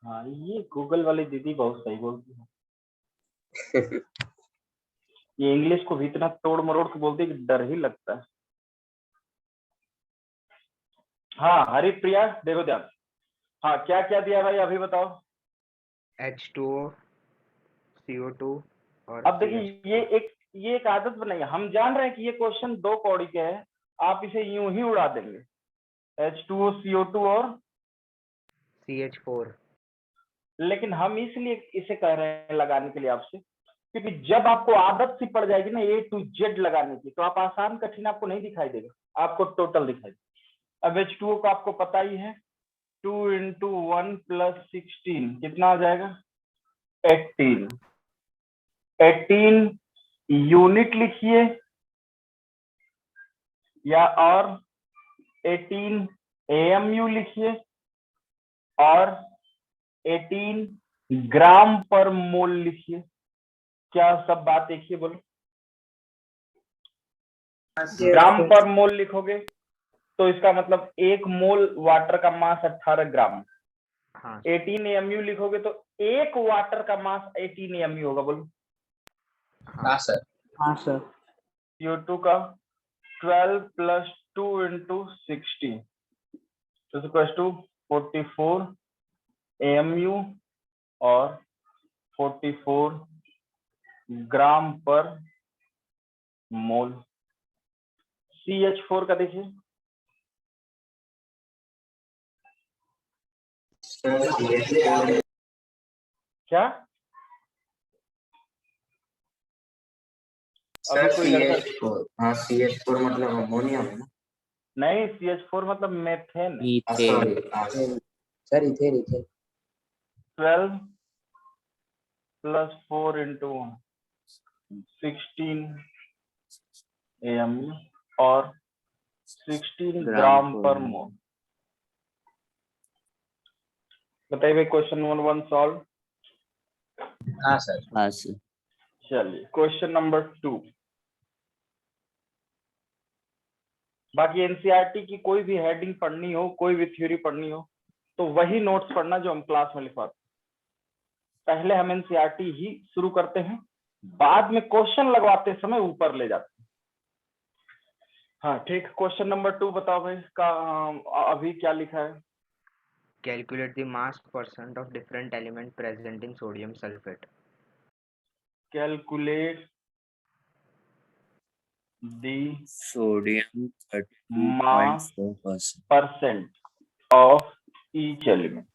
हाँ, ये गूगल वाली दीदी बहुत सही बोलती है। ये इंग्लिश को भी इतना तोड़ मरोड़ के बोलती है कि डर ही लगता है। हाँ हरिप्रिया देखो ध्यान। हाँ क्या क्या दिया भाई अभी बताओ। H2O, CO2 और अब देखिए ये एक आदत बनाइए। हम जान रहे हैं कि ये क्वेश्चन 2 कौड़ी के है, आप इसे यूं ही उड़ा देंगे। H2O, CO2 और CH4। लेकिन हम इसलिए इसे कह रहे हैं लगाने के लिए आपसे, क्योंकि जब आपको आदत सी पड़ जाएगी ना A to Z लगाने की, तो आप आसान कठिन आपको नहीं दिखाई देगा, आपको टोटल दिखाई देगा। अब H2O को आपको पता ही है, 2 × 1 + 16 कितना आ जाएगा 18। 18 यूनिट लिखिए या और 18 AMU लिखिए और 18 ग्राम पर मोल लिखिए। क्या सब बात देखिए बोलो। ग्राम पर मोल लिखोगे तो इसका मतलब 1 मोल वाटर का मास 18 ग्राम। हाँ 18 AMU लिखोगे तो 1 वाटर का मास 18 AMU होगा। बोलो। हाँ सर। हाँ सर। CO2 का 12 + 2 × 60 = 44 AMU और 44 ग्राम पर मोल। CH4 का देखिए क्या सर CH4। हाँ CH4 मतलब अमोनिया है ना। नहीं, CH4 मतलब methane. Sorry sir ethane 12 + 4 × 16 AMU और 16 ग्राम पर मोल। बताइए भाई क्वेश्चन नंबर 1 सॉल्व। हाँ सर। चलिए क्वेश्चन नंबर 2। बाकी एनसीईआरटी की कोई भी हेडिंग पढ़नी हो, कोई भी थ्योरी पढ़नी हो, तो वही नोट्स पढ़ना जो हम क्लास में लिखवाते हैं। पहले हम एनसीईआरटी ही शुरू करते हैं, बाद में क्वेश्चन लगवाते समय ऊपर ले जाते हैं। हाँ ठीक। क्वेश्चन नंबर 2 बताओ भाई का अभी क्या लिखा है। Calculate the mass % of different element present in sodium sulfate. Calculate the sodium mass 32.4%. % of each element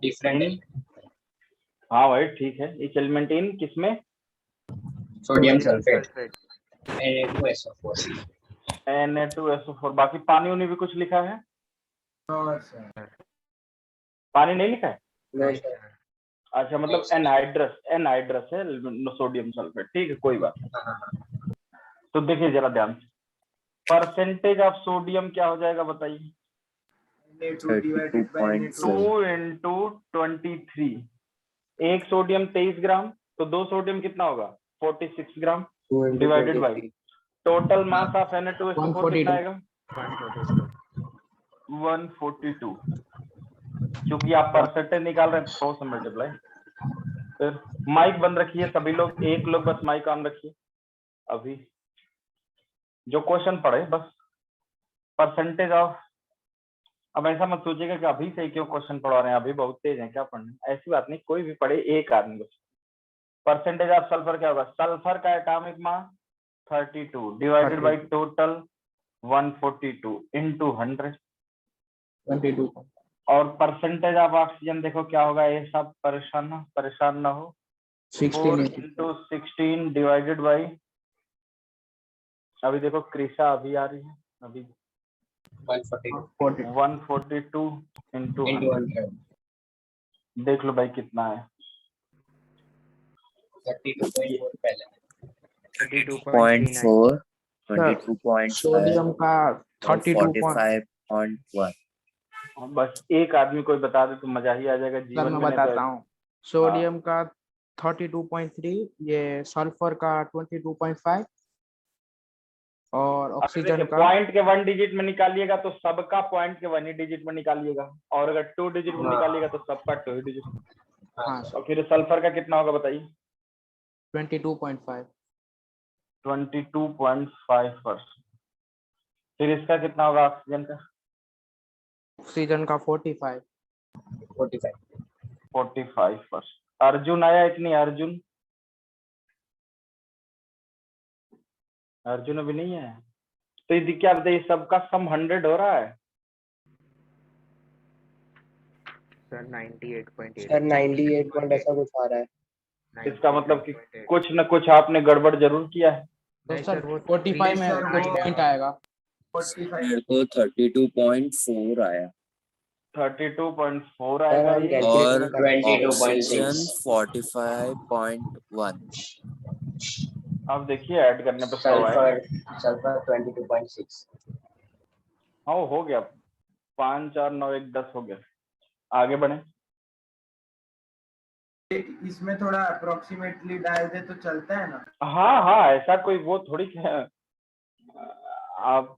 different. हाँ भाई ठीक है। each element इन किसमें सोडियम सल्फेट Na2SO4। Na2SO4। बाकी पानी उन्हीं भी कुछ लिखा है। पानी नहीं लिखा है। नहीं सर। अच्छा मतलब एनहाइड्रस है सोडियम सल्फेट। ठीक है कोई बात नहीं। तो देखिए जरा ध्यान से, परसेंटेज ऑफ सोडियम क्या हो जाएगा बताइए। 32.7. 2 × 23। एक सोडियम 23 ग्राम, तो 2 सोडियम कितना होगा 46 gram divided by total mass of Na2SO4 कितना आएगा 142। क्योंकि आप परसेंटेज निकाल रहे हैं 100 से मल्टीप्लाई। फिर माइक बंद रखिए सभी लोग, एक लोग बस माइक ऑन रखिए। अभी जो क्वेश्चन पढ़े बस परसेंटेज ऑफ। अब ऐसा मत सोचिएगा कि अभी से क्यों क्वेश्चन पढ़ा रहे हैं, अभी बहुत तेज है क्या पढ़ने, ऐसी बात नहीं। कोई भी पढ़े, एक आदमी बस। परसेंटेज ऑफ सल्फर क्या होगा, सल्फर का atomic mass 32 divided by total 142 × 100 22। और परसेंटेज ऑफ ऑक्सीजन देखो क्या होगा। ये सब परेशान ना हो। 4 × 16 डिवाइडेड बाई, अभी देखो क्रिशा अभी आ रही है, अभी 142 × 100 देख लो भाई कितना है। 32.4 पहले 32.4, 22.5 सोडियम का और 32. 45.1. बस एक आदमी कोई बता दे तो मजा ही आ जाएगा सर जीवन मैं में। बताता हूँ। सोडियम का 32.3, ये सल्फर का 22.5, और अब ऑक्सीजन देखिए का पॉइंट के 1 डिजिट में निकालिएगा तो सबका पॉइंट के 1 ही डिजिट में निकालिएगा, और अगर 2 डिजिट में निकालिएगा तो सबका 2 ही डिजिट। हाँ सर और फिर सल्फर का कितना होगा बताइए? 22.5 22.5%। फिर इसका कितना होगा ऑक्सीजन का? ऑक्सीजन का 45 45%। अर्जुन आया कि नहीं? अर्जुन अर्जुन अभी नहीं है, तो ये क्या बताइए, सबका सम 100 हो रहा है? सर 98.8 सर 98 पॉइंट ऐसा कुछ आ रहा है। इसका मतलब कि 98.8 कुछ न कुछ आपने गड़बड़ जरूर किया है। तो नहीं सर सर, वो 45 में कुछ पॉइंट आएगा। मेरे को 32.4 आया 32.4 आएगा ये। और ऑक्सीजन ऑक्सीजन 45.1। अब देखिए ऐड करने पे 100 आएगा। सल्फर 22.6। हाँ वो हो गया, 5 4 9 1 10 हो गया। आगे बढ़े। इसमें थोड़ा अप्रोक्सीमेटली डाल दे तो चलता है ना? हाँ हाँ, ऐसा कोई वो थोड़ी है, आप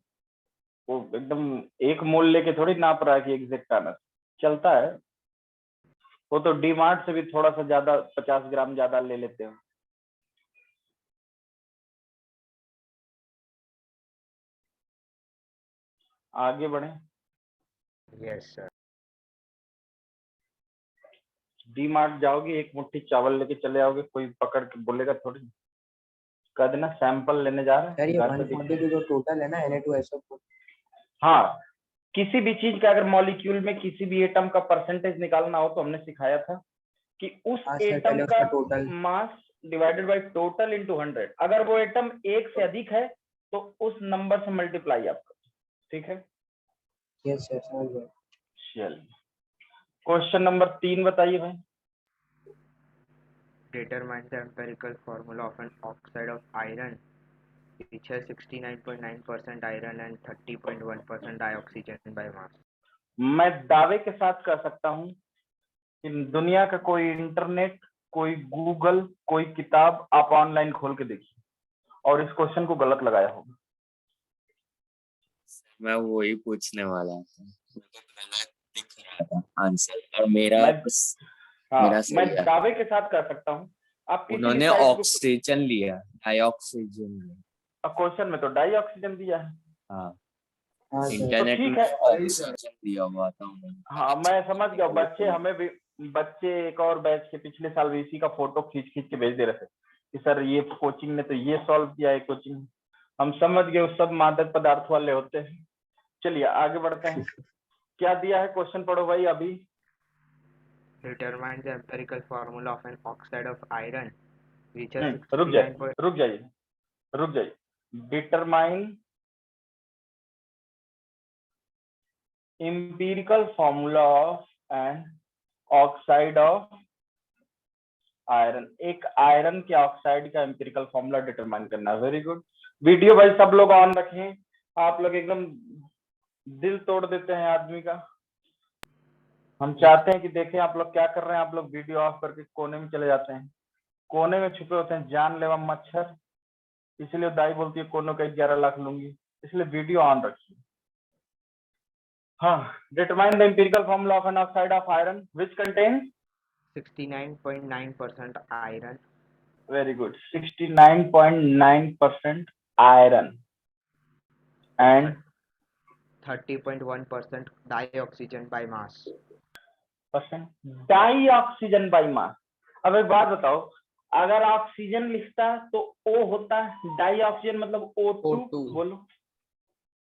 वो एकदम एक मोल लेके थोड़ी नाप रहा है कि एग्जैक्ट आना चलता है। वो तो डी मार्ट से भी थोड़ा सा ज्यादा 50 ग्राम ज्यादा ले लेते हो। आगे बढ़े। Yes sir. डी मार्ट जाओगे, एक मुट्ठी चावल लेके चले आओगे, कोई पकड़ के बोलेगा थोड़ी, कह देना सैंपल लेने जा रहे सर हैं ये घर पे दिखा। 142 जो टोटल है ना Na2SO4 हाँ, किसी भी चीज का अगर मॉलिक्यूल में किसी भी एटम का परसेंटेज निकालना हो तो हमने सिखाया था कि उस हाँ सर एटम पहले का उसका total mass divided by total into 100। अगर वो एटम एक से अधिक है तो उस नंबर से मल्टीप्लाई आपका, ठीक है? यस सर समझ गया। चलिए क्वेश्चन नंबर 3 बताइए भाई। Determine the empirical formula of an oxide of iron which has 69.9% iron and 30.1% dioxygen by mass. मैं दावे के साथ कह सकता हूं कि दुनिया का कोई इंटरनेट, कोई गूगल, कोई किताब आप ऑनलाइन खोल के देखिए और इस क्वेश्चन को गलत लगाया होगा। मैं वही पूछने वाला था, मुझे गलत दिख रहा था आंसर, और मेरा मैं मेरा सही है। दावे के साथ कह सकता हूँ, आप किसी भी उन्होंने साइट ऑक्सीजन लिया, डाइऑक्सीजन लिया। क्वेश्चन में तो डाई ऑक्सीजन दिया है। हाँ, हाँ सर इंटरनेट ठीक में है। ऑक्सीजन दिया हुआ था उन्होंने। हाँ मैं समझ गया, बच्चे हमें भी, बच्चे एक और बैच के पिछले साल भी इसी का फोटो खींच खींच के भेज दे रहे थे कि सर ये कोचिंग ने तो ये सॉल्व किया है कोचिंग। हम समझ गए वो सब मादक पदार्थ वाले होते हैं। चलिए आगे बढ़ते हैं। क्या दिया है क्वेश्चन पढ़ो भाई अभी। Determine the empirical formula of an oxide of iron which has रुक 69. जाइए। Determine empirical formula of an oxide of iron. एक आयरन के ऑक्साइड का एम्पिरिकल फॉर्मूला डिटरमाइन करना। Very good. वीडियो भाई सब लोग ऑन रखें, आप लोग एकदम दिल तोड़ देते हैं आदमी का। हम चाहते हैं कि देखें आप लोग क्या कर रहे हैं। आप लोग वीडियो ऑफ करके कोने में चले जाते हैं, कोने में छुपे होते हैं जानलेवा मच्छर। इसलिए दाई बोलती है कोनों का 11 लाख लूंगी, इसलिए वीडियो ऑन रखिए। हाँ, determine the empirical formula of an oxide of iron which contains 69.9% iron very good 69.9% iron and 30.1% dioxygen by mass. Dioxygen by mass. अब एक बात बताओ, अगर ऑक्सीजन लिखता तो O होता है, डाई ऑक्सीजन मतलब O2। O2 बोलो।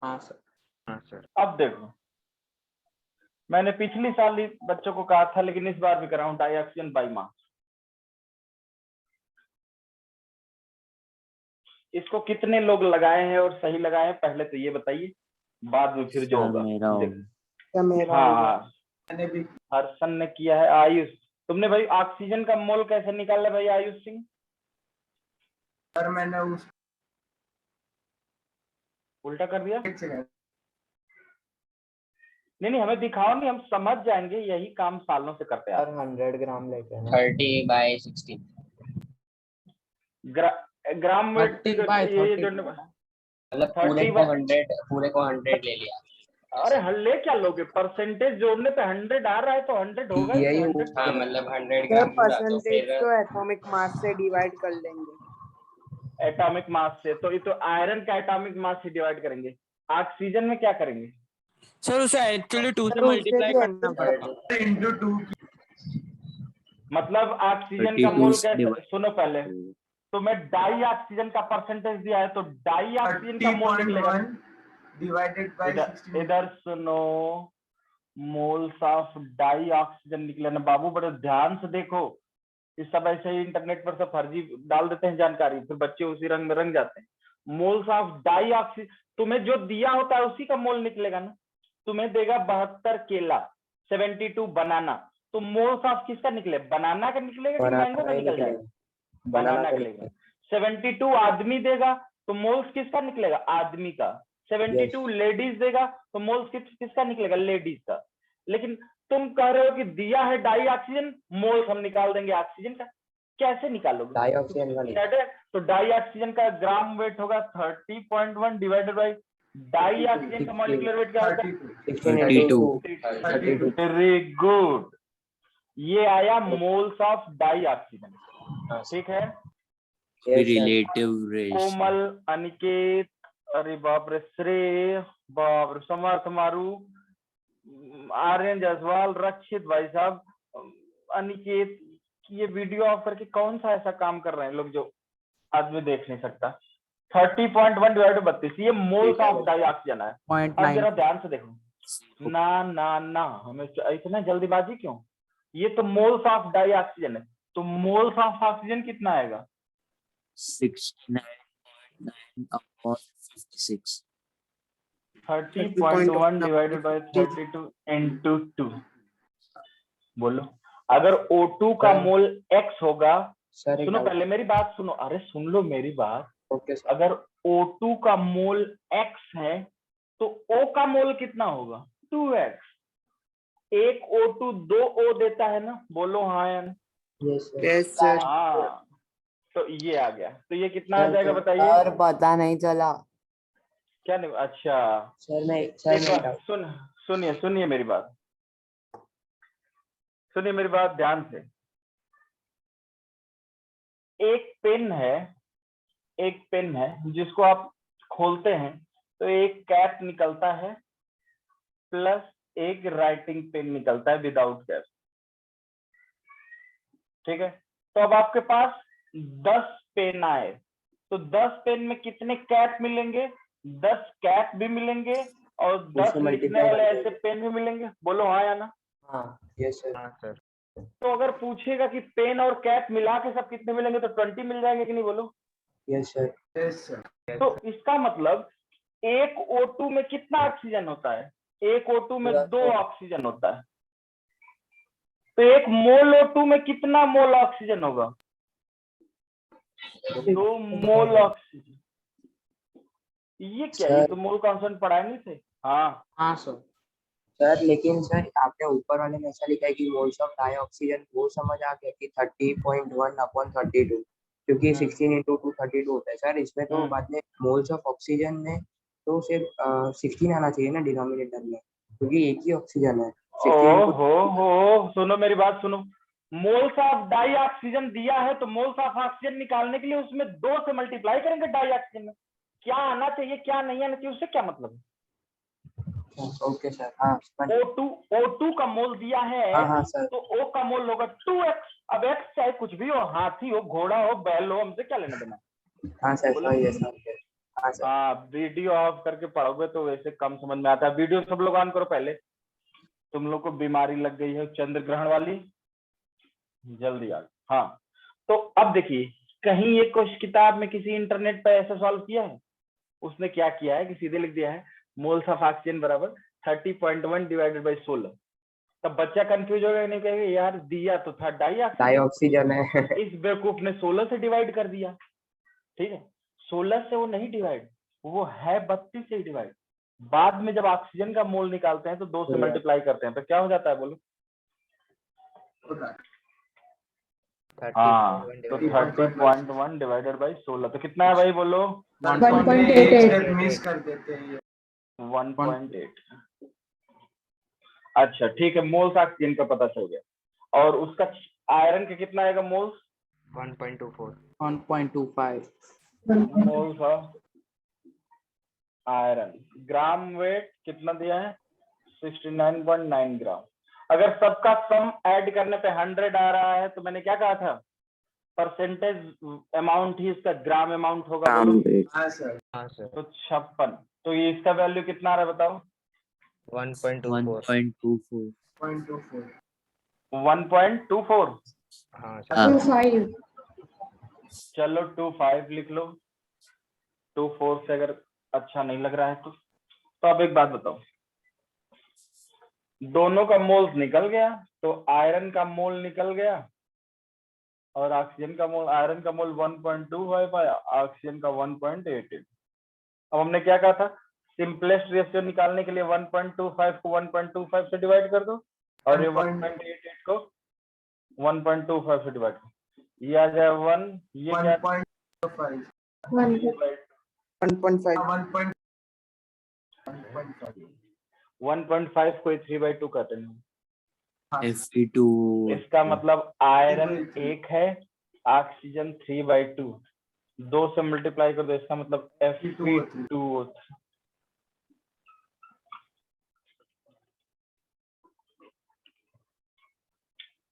हाँ सर। हाँ सर। अब देखो, मैंने पिछली साल ही बच्चों को कहा था लेकिन इस बार भी कर रहा हूं, डाई ऑक्सीजन बाई मास। इसको कितने लोग लगाए हैं और सही लगाए हैं पहले तो ये बताइए, बाद में फिर जो होगा मेरा देखो। हाँ मैंने भी हर्षन ने किया है। आयुष तुमने भाई ऑक्सीजन का मोल कैसे निकाला भाई आयुष सिंह? सर मैंने उस उल्टा कर दिया। एक सेकंड नहीं हमें दिखाओ नहीं, हम समझ जाएंगे, यही काम सालों से करते हैं। 100 ग्राम लेके आना। 30/16। ग्राम में 30/30 मतलब पूरे को 31 100 ले लिया। अरे ले क्या लोगे, परसेंटेज जोड़ने पे 100 आ रहा है तो 100 होगा ही, यही 100 हाँ मतलब 100 सर ग्राम पूरा, तो परसेंटेज फिर तो एटॉमिक मास से डिवाइड कर लेंगे। एटॉमिक मास से, तो ये तो आयरन का एटॉमिक मास से डिवाइड करेंगे। ऑक्सीजन में क्या करेंगे? सर उसे एक्चुअली 2 से सर, उससे मल्टीप्लाई भी करना करना पड़ेगा। इंटू 2 मतलब ऑक्सीजन का 32 मोल से कैसे, divide- सुनो पहले, तो मैं डाई ऑक्सीजन का परसेंटेज दिया है तो डाई ऑक्सीजन का मोल निकलेगा। 30.1 डिवाइडेड बाय इधर 16। इधर सुनो, मोल्स ऑफ डाई ऑक्सीजन निकले ना बाबू, बड़े ध्यान से देखो। इस सब ऐसे ही इंटरनेट पर सब फर्जी डाल देते हैं जानकारी, फिर बच्चे उसी रंग में रंग जाते हैं। मोल्स ऑफ डाई ऑक्सीजन, तुम्हें जो दिया होता है उसी का मोल निकलेगा ना। तुम्हें देगा 72 केला, 72 बनाना, तो मोल्स ऑफ किसका निकले, बनाना का निकलेगा कि मैंगो का निकल जाएगा? बनाना का निकलेगा। 72 आदमी देगा तो मोल्स किसका निकलेगा, आदमी का। 72 लेडीज देगा तो मोल्स किसका निकलेगा, लेडीज का। लेकिन तुम कह रहे हो कि दिया है डाई ऑक्सीजन, मोल्स हम निकाल देंगे ऑक्सीजन का, कैसे निकालोगे? डाई ऑक्सीजन का नहीं। तो डाई ऑक्सीजन का ग्राम वेट होगा 30.1 डिवाइडेड बाई डाई ऑक्सीजन का मॉलिक्यूलर वेट क्या होता है? 32 वेरी गुड, ये आया मोल्स ऑफ डाई ऑक्सीजन, ठीक है। Relative ratio. कोमल, अनिकेत, अरे बाप रे, श्रेय, बाप रे, समर्थ, मारू, आर्यन जायसवाल, रक्षित भाई साहब, अनिकेत, ये वीडियो ऑफ करके कौन सा ऐसा काम कर रहे हैं लोग जो आदमी देख नहीं सकता। 30.1 डिवाइडेड 32, ये मोल्स ऑफ डाई ऑक्सीजन है। अब जरा ध्यान से देखो, ना ना ना, हमें इतना जल्दीबाजी क्यों? ये तो मोल्स ऑफ डाई ऑक्सीजन है, तो मोल्स ऑफ ऑक्सीजन कितना आएगा? 69.9 upon 56। 30.1 divided by 32 into 2। बोलो, अगर O2 का मोल X होगा, सर सुनो पहले मेरी बात सुनो, अरे सुन लो मेरी बात। Okay sir. अगर O2 का मोल X है तो O का मोल कितना होगा, 2X। एक O2 2 O देता है ना, बोलो हाँ या ना? Yes sir. हाँ, तो ये आ गया, तो ये कितना आ जाएगा बताइए? सर पता नहीं चला क्या नहीं, अच्छा सर मैं सुनिए सुनिए मेरी बात, सुनिए मेरी बात ध्यान से। एक पेन है जिसको आप खोलते हैं तो एक कैप निकलता है प्लस एक राइटिंग पेन निकलता है विदाउट कैप, ठीक है। तो अब आपके पास 10 पेन आए, तो 10 पेन में कितने कैप मिलेंगे? 10 कैप भी मिलेंगे और 10 लिखने वाले ऐसे पेन भी मिलेंगे, बोलो हाँ या ना? हाँ यस सर। हाँ सर। तो अगर पूछेगा कि पेन और कैप मिला के सब कितने मिलेंगे तो 20 मिल जाएंगे कि नहीं, बोलो? Yes sir. Yes sir. तो इसका मतलब एक O2 में कितना ऑक्सीजन होता है? एक O2 में 2 ऑक्सीजन होता है, तो एक मोल O2 में कितना मोल ऑक्सीजन होगा? 2 मोल ऑक्सीजन। ये क्या, ये तो मोल कॉन्स्टेंट पढ़ाए नहीं थे? हाँ सर। सर लेकिन सर आपने ऊपर वाले में ऐसा लिखा है कि मोल्स ऑफ डाई ऑक्सीजन, वो समझ आ गया कि 30.1 अपॉन 32, क्योंकि 16 into 2 32 होता है सर। इसमें तो बाद में मोल्स ऑफ ऑक्सीजन में तो सिर्फ 16 आना चाहिए ना डिनोमिनेटर में, क्योंकि एक ही ऑक्सीजन है। 16 हो सुनो मेरी बात सुनो, मोल्स ऑफ डाई ऑक्सीजन दिया है तो मोल्स ऑफ ऑक्सीजन निकालने के लिए उसमें 2 से मल्टीप्लाई करेंगे डाई ऑक्सीजन में। क्या आना चाहिए क्या नहीं आना चाहिए उससे क्या मतलब है? Okay sir. हाँ O2 का मोल दिया है, हाँ सर। तो O का मोल होगा 2X। अब X चाहे कुछ भी हो, हाथी हो, घोड़ा हो, बैल हो, हमसे क्या लेना देना? हाँ सर सही है सर। हाँ सर। हाँ, वीडियो ऑफ करके पढ़ोगे तो वैसे कम समझ में आता है। वीडियो सब लोग ऑन करो पहले, तुम लोग को बीमारी लग गई है चंद्र ग्रहण वाली, जल्दी आ। हाँ, तो अब देखिए, कहीं ये कुछ किताब में किसी इंटरनेट पे ऐसा सॉल्व किया है? उसने क्या किया है कि सीधे लिख दिया है मोल्स ऑफ ऑक्सीजन बराबर 30.1 डिवाइडेड बाई 16। तब बच्चा कंफ्यूज होगा, नहीं कहेगा यार दिया तो था डाई ऑक्सीजन है। इस बेवकूफ ने 16 से डिवाइड कर दिया, ठीक है। 16 से वो नहीं डिवाइड, वो है 32 से डिवाइड। बाद में जब ऑक्सीजन का मोल निकालते हैं तो 2 से मल्टीप्लाई करते हैं, तो क्या हो जाता है बोलो? हाँ 30.1 तो divided by 30.1 डिवाइडेड बाई 16 तो कितना है भाई बोलो? सर तो हमने 1.88 एक स्टेप मिस कर देते हैं ये 1.8। अच्छा ठीक है, मोल्स ऑक्सीजन का पता चल गया। और उसका आयरन का कितना आएगा moles? 1.24। 1.25. Moles of iron. Gram weight कितना दिया है? 69.9 ग्राम। अगर सबका सम ऐड करने पे 100 आ रहा है तो मैंने क्या कहा था? परसेंटेज अमाउंट ही इसका ग्राम अमाउंट होगा। बोलो। हाँ सर हाँ सर तो 56। तो ये इसका वैल्यू कितना आ रहा है बताओ? 1.24। 1.24. 0.24 1.24। हाँ हाँ. सर। चलो 25 लिख लो। 24 से अगर अच्छा नहीं लग रहा है तो अब एक बात बताओ, दोनों का मोल्स निकल गया तो आयरन का मोल निकल गया और ऑक्सीजन का मोल, आयरन का मोल 1.25 आया, ऑक्सीजन का 1.88। अब हमने क्या कहा था? सिंपलेस्ट रेशियो निकालने के लिए 1.25 को 1.25 से डिवाइड कर दो और ये 1.88 को 1.25 से डिवाइड करो, ये आ जाए 1, ये क्या 1.5 1.5. 1.5 को 3/2 कहते हैं। Fe2. इसका मतलब आयरन 1 है, ऑक्सीजन 3/2, 2 से मल्टीप्लाई कर दो, इसका मतलब Fe2O3।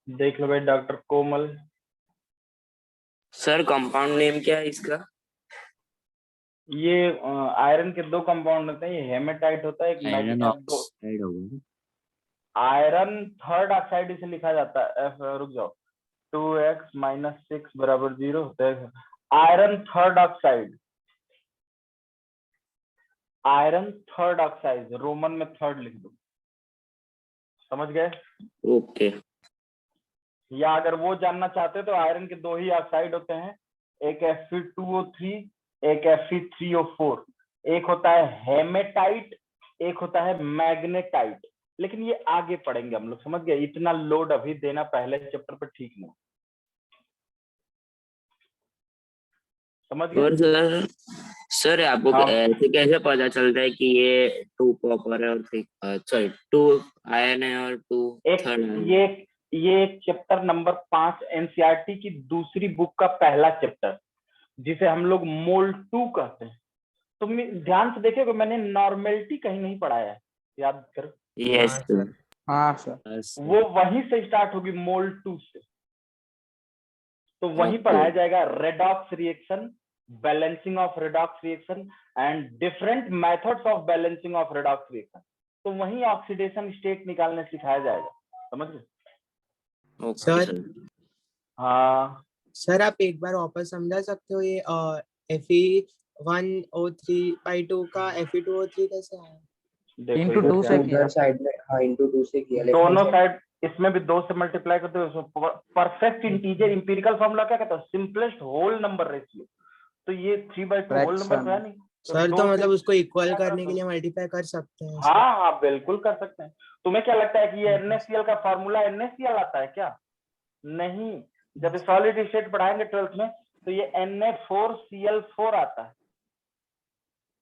देख लो भाई डॉक्टर कोमल। सर कंपाउंड नेम क्या है इसका? ये आयरन के 2 कंपाउंड होते हैं, ये हेमेटाइट होता है, एक आयरन मैग्नेटाइट। ऑक्साइड होगा. आयरन थर्ड ऑक्साइड इसे लिखा जाता है रुक जाओ, 2x - 6 = 0 होता है। Iron third oxide, iron third oxide, Roman में थर्ड लिख दो, समझ गए? ओके. या अगर वो जानना चाहते तो आयरन के 2 ही ऑक्साइड होते हैं, एक Fe2O3, एक Fe3O4। एक होता है हेमेटाइट, एक होता है मैग्नेटाइट। लेकिन ये आगे पढ़ेंगे हम लोग, समझ गए? इतना लोड अभी देना पहले चैप्टर पर ठीक नहीं, समझ गए? और सर आपको हाँ। ऐसे कैसे पता चलता है कि ये 2 कॉपर है और 3 सॉरी 2 आयरन है और 2 एक थर्ड आयरन? ये चैप्टर नंबर 5 एनसीईआरटी की दूसरी बुक का पहला चैप्टर, जिसे हम लोग मोल 2 कहते हैं। तुम ध्यान से देखिए, मैंने नॉर्मेलिटी कहीं नहीं पढ़ाया है, याद करो। यस हाँ सर. सर। हाँ सर. वो वहीं से स्टार्ट होगी, मोल 2 से। तो वहीं पढ़ाया जाएगा redox reaction, balancing of redox reaction and different methods of balancing of redox reaction. तो वहीं ऑक्सीडेशन स्टेट निकालने सिखाया जाएगा, समझ गए? Okay sir sir. हाँ सर आप एक बार वापस समझा सकते हो ये Fe1O3/2 का Fe2O3 कैसे आया? देखो Into इधर 2 क्या, से उधर साइड में, हाँ इंटू 2 से किया, लेकिन दोनों इसे साइड इसमें भी 2 से मल्टीप्लाई करते हो। परफेक्ट इंटीजर इंपीरिकल फॉर्मूला क्या कहता है? Simplest whole number ratio. तो ये 3/2 होल नंबर तो है नहीं, तो सर 2 तो से मतलब उसको इक्वल क्या करने के करते लिए हो? मल्टीप्लाई कर सकते हैं सर? हाँ हाँ बिल्कुल कर सकते हैं। तुम्हें क्या लगता है कि ये NaCl का फॉर्मूला NaCl आता है क्या? नहीं। जब सॉलिड स्टेट पढ़ाएंगे 12th में तो ये Na4Cl4 आता है।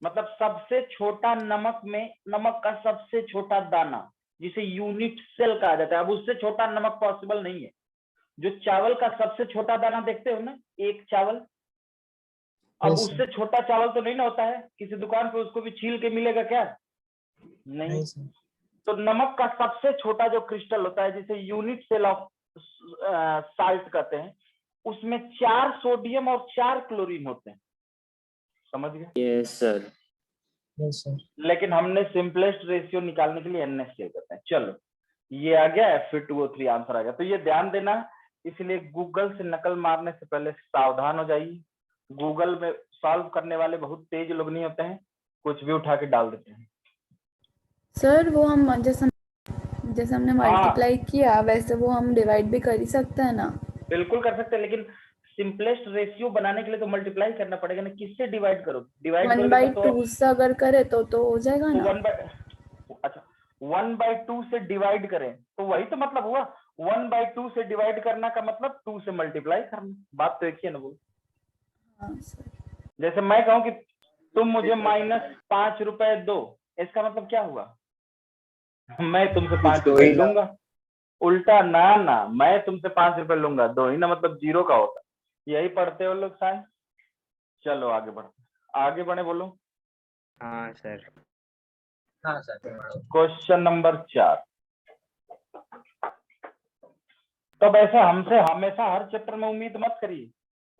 मतलब सबसे छोटा नमक में, नमक का सबसे छोटा दाना, जिसे यूनिट सेल कहा जाता है। अब उससे छोटा नमक पॉसिबल नहीं है। जो चावल का सबसे छोटा दाना देखते हो ना, एक चावल, अब Yes, sir. उससे छोटा चावल तो नहीं ना होता है, किसी दुकान पे उसको भी छील के मिलेगा क्या? नहीं। नहीं सर. तो नमक का सबसे छोटा जो क्रिस्टल होता है, जिसे यूनिट सेल ऑफ साल्ट कहते हैं, उसमें 4 सोडियम और 4 क्लोरीन होते हैं, समझ गए? Yes sir. Yes, sir. लेकिन हमने सिंपलेस्ट रेशियो निकालने के लिए NaCl करते हैं। चलो ये आ गया, Fe2O3 आंसर आ गया। तो ये ध्यान देना, इसलिए गूगल से नकल मारने से पहले सावधान हो जाइए। गूगल में सॉल्व करने वाले बहुत तेज लोग नहीं होते हैं, कुछ भी उठा के डाल देते हैं। सर वो हम जैसे हमने मल्टीप्लाई किया वैसे वो हम डिवाइड भी कर ही सकते हैं ना? बिल्कुल कर सकते हैं, लेकिन सिंपलेस्ट रेशियो बनाने के लिए तो मल्टीप्लाई करना पड़ेगा ना। किससे डिवाइड करो? डिवाइड करोगे 1/2 से अगर करे तो हो जाएगा तो ना? 1/2 से डिवाइड करें तो वही तो मतलब हुआ। 1/2 से डिवाइड करना का मतलब 2 से मल्टीप्लाई करना, बात तो एक ही है ना। वो हाँ सर। जैसे मैं कहूँ कि तुम मुझे -5 रुपए दो, इसका मतलब क्या हुआ, मैं तुमसे 5 दो रुपए ही लूंगा। उल्टा ना, मैं तुमसे 5 रुपए लूंगा, दो ही ना मतलब 0 का होता। यही पढ़ते हो लोग साइंस। चलो आगे आगे बढ़े, बोलो। हाँ सर। हाँ सर। Question number 4। तो वैसे हमसे हमेशा हर चैप्टर में उम्मीद मत करिए,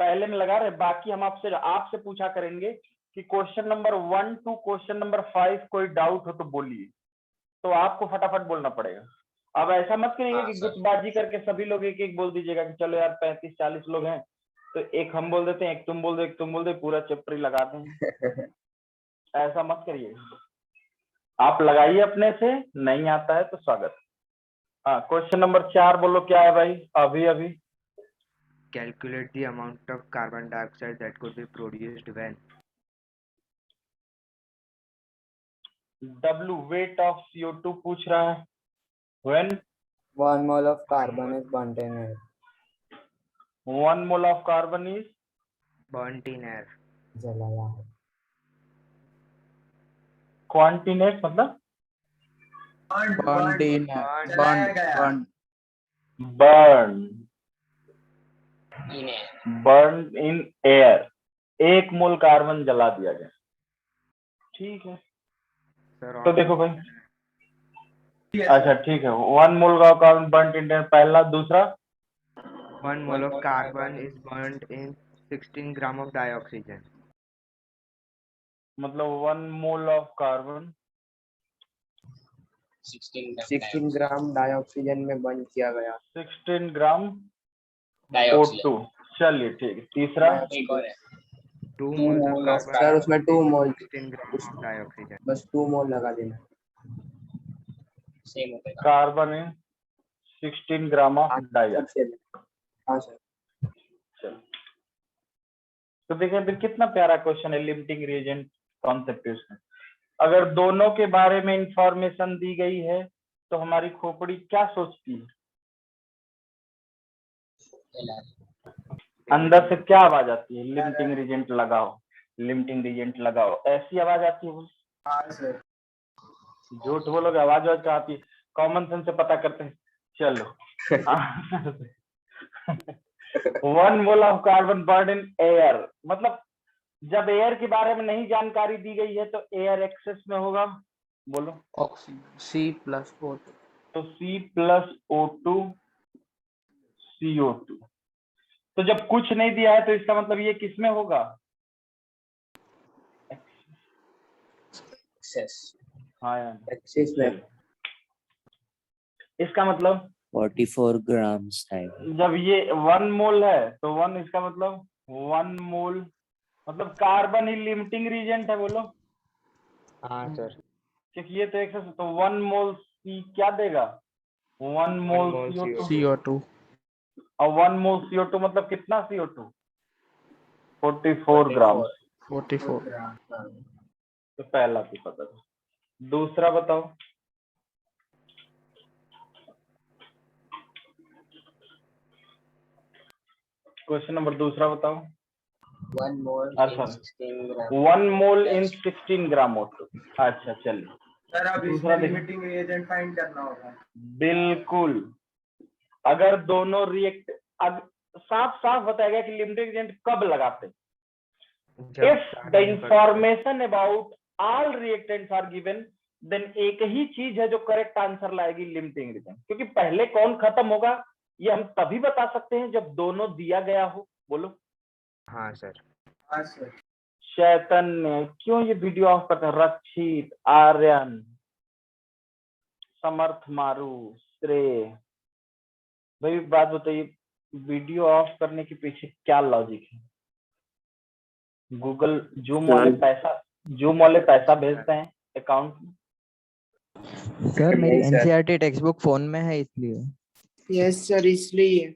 पहले में लगा रहे, बाकी हम आपसे पूछा करेंगे कि question number 1 to question number 5 कोई डाउट हो तो बोलिए, तो आपको फटाफट बोलना पड़ेगा। अब ऐसा मत करिए कि गुटबाजी करके सभी लोग एक एक बोल दीजिएगा कि चलो यार 35-40 लोग हैं तो एक हम बोल देते हैं, एक तुम बोल दो, एक तुम बोल दो, पूरा चैप्टर ही लगा दें। ऐसा मत करिए, आप लगाइए अपने से, नहीं आता है तो स्वागत। हाँ, क्वेश्चन नंबर 4 बोलो क्या है भाई। अभी Calculate the amount of carbon dioxide that could be produced when W weight of CO2 पूछ रहा है। When 1 mole of carbon is burnt in air. 1 mole of carbon is burnt in air. जलाया है। क्वांटिनेट मतलब Burnt in Burnt. burnt burnt burn in air, 1 mole carbon जला दिया गया। ठीक है, Sir, तो देखो भाई, अच्छा ठीक है, 1 मोल का कार्बन बर्न इन एयर, पहला। दूसरा 1 mole of carbon is burnt in 16 gram of dioxygen. मतलब 1 mole of carbon 16 gram dioxygen में बर्न किया गया। 16 ग्राम O2। चलिए ठीक है, तीसरा 2 moles of carbon सर उसमें 2 मोल, 16 gram of dioxygen. बस 2 मोल लगा देना। Carbon in 16 gram of dioxide. हाँ सर। चलो, तो देखिए फिर कितना प्यारा क्वेश्चन है, लिमिटिंग रिएजेंट कॉन्सेप्ट उसमें। अगर दोनों के बारे में इंफॉर्मेशन दी गई है तो हमारी खोपड़ी क्या सोचती है, अंदर से क्या आवाज आती है, लिमिटिंग रिएजेंट लगाओ, लिमिटिंग रिएजेंट लगाओ, ऐसी आवाज आती है। हाँ सर। झूठ बोलोगे, आवाज आती है, कॉमन सेंस से पता करते हैं। चलो 1 mole of carbon burn in air, मतलब जब एयर के बारे में नहीं जानकारी दी गई है तो एयर एक्सेस में होगा, बोलो। C+O2 तो C+O2 CO2। तो जब कुछ नहीं दिया है तो इसका मतलब ये किसमें होगा, एक्सेस। हाँ यार, एक्सेस में। इसका मतलब 44 grams है। जब ये 1 मोल है तो 1, इसका मतलब 1 मोल, मतलब कार्बन ही लिमिटिंग रीजेंट है, बोलो। हाँ सर। क्योंकि ये तो एक्सेस, तो 1 मोल C क्या देगा, 1 मोल CO2 और 1 मोल CO2 मतलब कितना CO2, 44 ग्राम। 44 तो पहला भी पता था। दूसरा बताओ, क्वेश्चन नंबर दूसरा बताओ। 1 मोल अच्छा, in 16 gram. 1 mole in 16 gram O2। अच्छा चलिए, सर अब दूसरा इसमें देखो। लिमिटिंग रिएजेंट फाइंड करना होगा। बिल्कुल, अगर दोनों रिएक्ट, अब साफ साफ बताया गया कि लिमिटिंग एजेंट कब लगाते हैं, if the information about all reactants are given, then एक ही चीज है जो करेक्ट आंसर लाएगी, लिमिटिंग एजेंट। क्योंकि पहले कौन खत्म होगा ये हम तभी बता सकते हैं जब दोनों दिया गया हो, बोलो। हाँ सर। हाँ सर। चैतन्य, क्यों ये वीडियो ऑफ करते हैं, रक्षित, आर्यन, समर्थ, मारू, श्रेय, भाई बात बताइए, वीडियो ऑफ करने के पीछे क्या लॉजिक है। गूगल जूम वाले पैसा भेजते हैं अकाउंट में। सर मेरी नहीं sir. NCERT text book phone में है इसलिए। यस सर, इसलिए।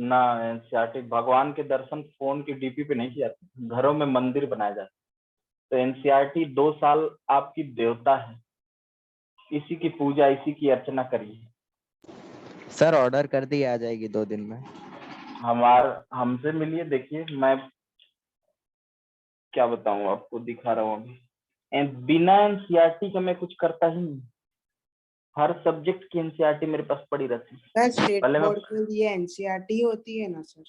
ना, एनसीईआरटी भगवान के दर्शन फोन की डीपी पे नहीं किया जाते, घरों में मंदिर बनाए जाते। तो एनसीईआरटी 2 साल आपकी देवता है, इसी की पूजा, इसी की अर्चना करिए। सर ऑर्डर कर दी, आ जाएगी 2 दिन में। हमसे मिलिए, देखिए मैं क्या बताऊं आपको, दिखा रहा हूँ अभी। बिना एनसीईआरटी का मैं कुछ करता ही नहीं। हर सब्जेक्ट की एनसीईआरटी मेरे पास पड़ी रहती है। सर स्टेट पहले मैं बोर्ड के लिए एनसीईआरटी होती है ना सर?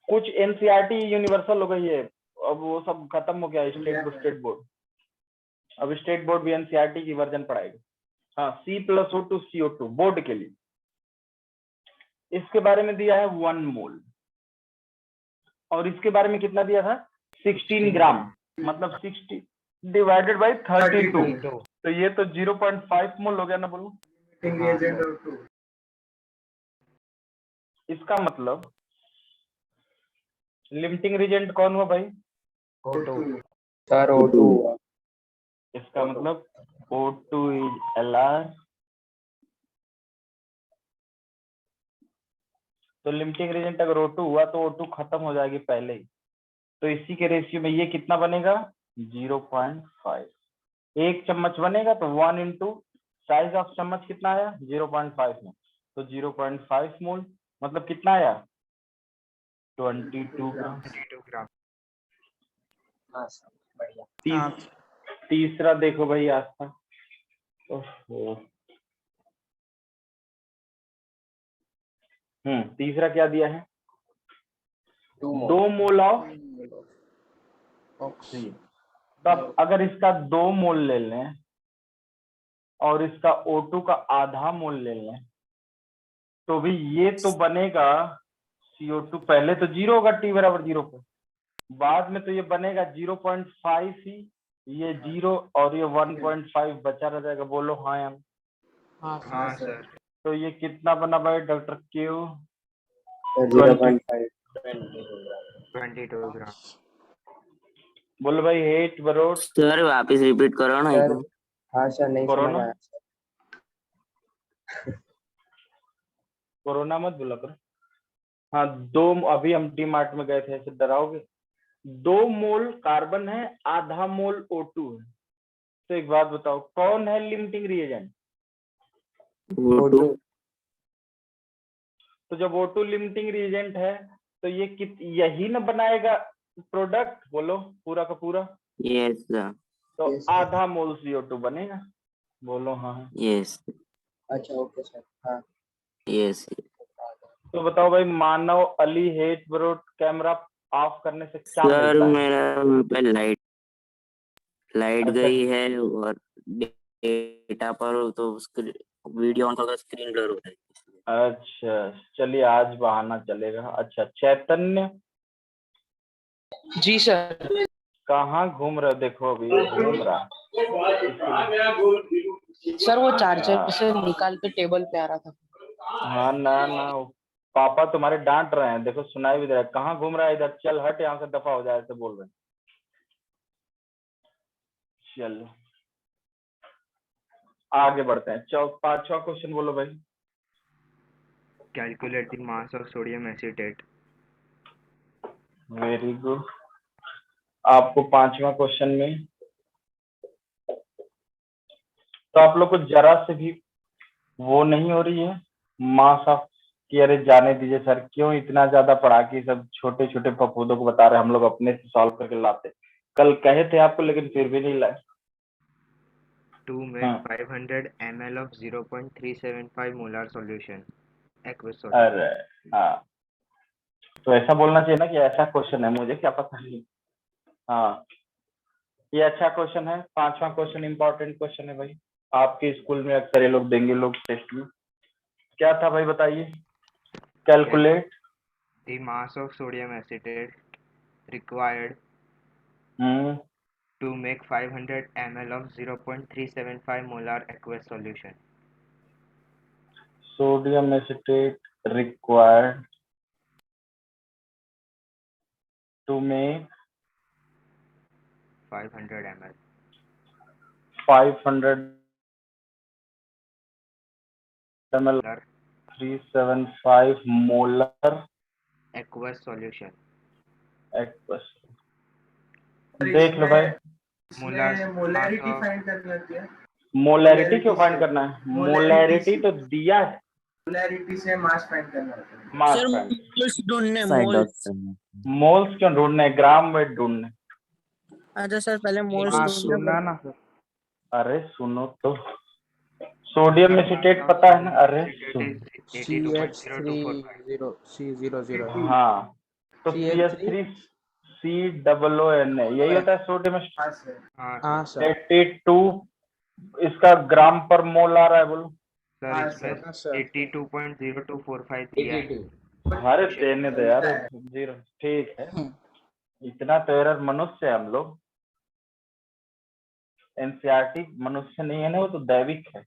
कुछ एनसीईआरटी यूनिवर्सल हो गई है, अब वो सब खत्म हो गया। स्टेट बोर्ड अब स्टेट बोर्ड भी एनसीईआरटी की वर्जन पढ़ाएगा। हाँ, C+O2 CO2 बोर्ड के लिए। इसके बारे में दिया है 1 मोल, और इसके बारे में कितना दिया था? 16 ग्राम, मतलब 60 डिवाइडेड बाई 32। तो ये तो 0.5 मोल हो गया ना, बोलो। इसका मतलब लिमिटिंग रिएजेंट कौन हुआ भाई? O2। सर O2 हुआ। इसका मतलब O2 इज LR। तो लिमिटिंग रिएजेंट अगर O2 हुआ तो O2 खत्म हो जाएगी पहले ही। तो इसी के रेशियो में ये कितना बनेगा? 0.5। 1 चम्मच बनेगा तो 1 इंटू साइज ऑफ चम्मच कितना आया? 0.5 में। तो 0.5 मोल मतलब कितना आया? 22 ग्राम। 22 ग्राम। हाँ सर, बढ़िया। तीसरा देखो भाई आस्था। ओहो। तीसरा क्या दिया है? 2 मोल ऑफ ऑक्सीजन। तब अगर इसका 2 मोल ले लें और इसका O2 का आधा मोल ले लें, तो भी ये तो बनेगा CO2। पहले तो 0 होगा, T बराबर 0 पर, बाद में तो ये बनेगा 0.5 ही, ये 0 और ये 1.5 बचा रह जाएगा। बोलो हाँ या ना? हाँ सर। तो ये कितना बना भाई डॉक्टर क्यू? 0.5। 22 ग्राम। बोलो भाई 8 बरोड। सर वापस रिपीट करो ना। सर हाँ सर, नहीं समझ कोरोना आया सर। कोरोना मत बोला करो। हाँ, 2 अभी हम डी मार्ट में गए थे, ऐसे डराओगे। 2 मोल कार्बन है, आधा मोल O2 है। तो एक बात बताओ, कौन है लिमिटिंग रिएजेंट? O2। तो जब O2 लिमिटिंग रिएजेंट है तो ये यही ना बनाएगा प्रोडक्ट? बोलो पूरा का पूरा। Yes sir. तो आधा मोल CO2 बनेगा। बोलो हाँ। यस। अच्छा ओके सर। हाँ यस। तो बताओ भाई, मानव अली हेट ब्रोड कैमरा ऑफ करने से क्या सर मिलता है? मेरा वहाँ पे लाइट अच्छा, गई है और डेटा पर तो वीडियो ऑन होगा, स्क्रीन ब्लर हो रहा है। अच्छा चलिए, आज बहाना चलेगा। अच्छा चैतन्य जी सर। कहाँ घूम रहे हो? देखो अभी घूम रहा। सर वो चार्जर से निकाल के टेबल पे आ रहा था। हाँ ना ना, पापा तुम्हारे डांट रहे हैं, देखो सुनाई भी दे रहा है। कहाँ घूम रहा है? इधर चल, हट यहाँ से, दफा हो जाए, ऐसे बोल रहे हैं। चलो आगे बढ़ते हैं। 5वां क्वेश्चन बोलो भाई। Calculate the mass of sodium acetate. Very good. आपको 5वां क्वेश्चन में तो आप लोग को जरा से भी वो नहीं हो रही है मास ऑफ कि अरे जाने दीजिए सर, क्यों इतना ज्यादा पढ़ा के सब छोटे छोटे फफूदों को बता रहे हैं, हम लोग अपने से सॉल्व करके लाते। कल कहे थे आपको लेकिन फिर भी नहीं लाए। To make 500 ml of 0.375 molar solution. Aqueous solution. अरे हाँ, तो ऐसा बोलना चाहिए ना कि ऐसा क्वेश्चन है, मुझे क्या पता नहीं। हाँ, ये अच्छा क्वेश्चन है। 5वां क्वेश्चन इंपॉर्टेंट क्वेश्चन है भाई, आपके स्कूल में अक्सर ये लोग देंगे लोग टेस्ट में। क्या था भाई बताइए? Calculate The mass of sodium acetate required to make 500 ml of 0.375 molar aqueous solution. Sodium acetate required to make 500 ml. 500 ml 375 molar aqueous solution. Aqueous. देख लो भाई, मोलैरिटी फाइंड करनी होती है। मोलैरिटी क्यों फाइंड करना है? मोलैरिटी तो दिया है, पोलैरिटी से मास फाइंड करना होता है। मास सर फाइंड मोल्स ढूंढने फाइंड आउट मोल्स। करना। मोल्स क्यों ढूंढने, ग्राम वेट ढूंढने। अच्छा सर पहले मोल्स हाँ ढूंढने सुनना ना सर। अरे सुनो तो, सोडियम एसिटेट पता है ना, अरे सुन। CH3 C00 हाँ तो CH3 CH3 COON यही होता है सोडियम हाँ सर। हाँ सर 82 इसका ग्राम पर मोल आ रहा है, बोलो। सर हाँ इसमें सर। हाँ सर 82.0245 दिया है। 82 अरे देने दे यार, मिलता है। जीरो ठीक है। इतना तो एरर मनुष्य है हम लोग, एनसीईआरटी मनुष्य नहीं है ना, वो तो दैविक है।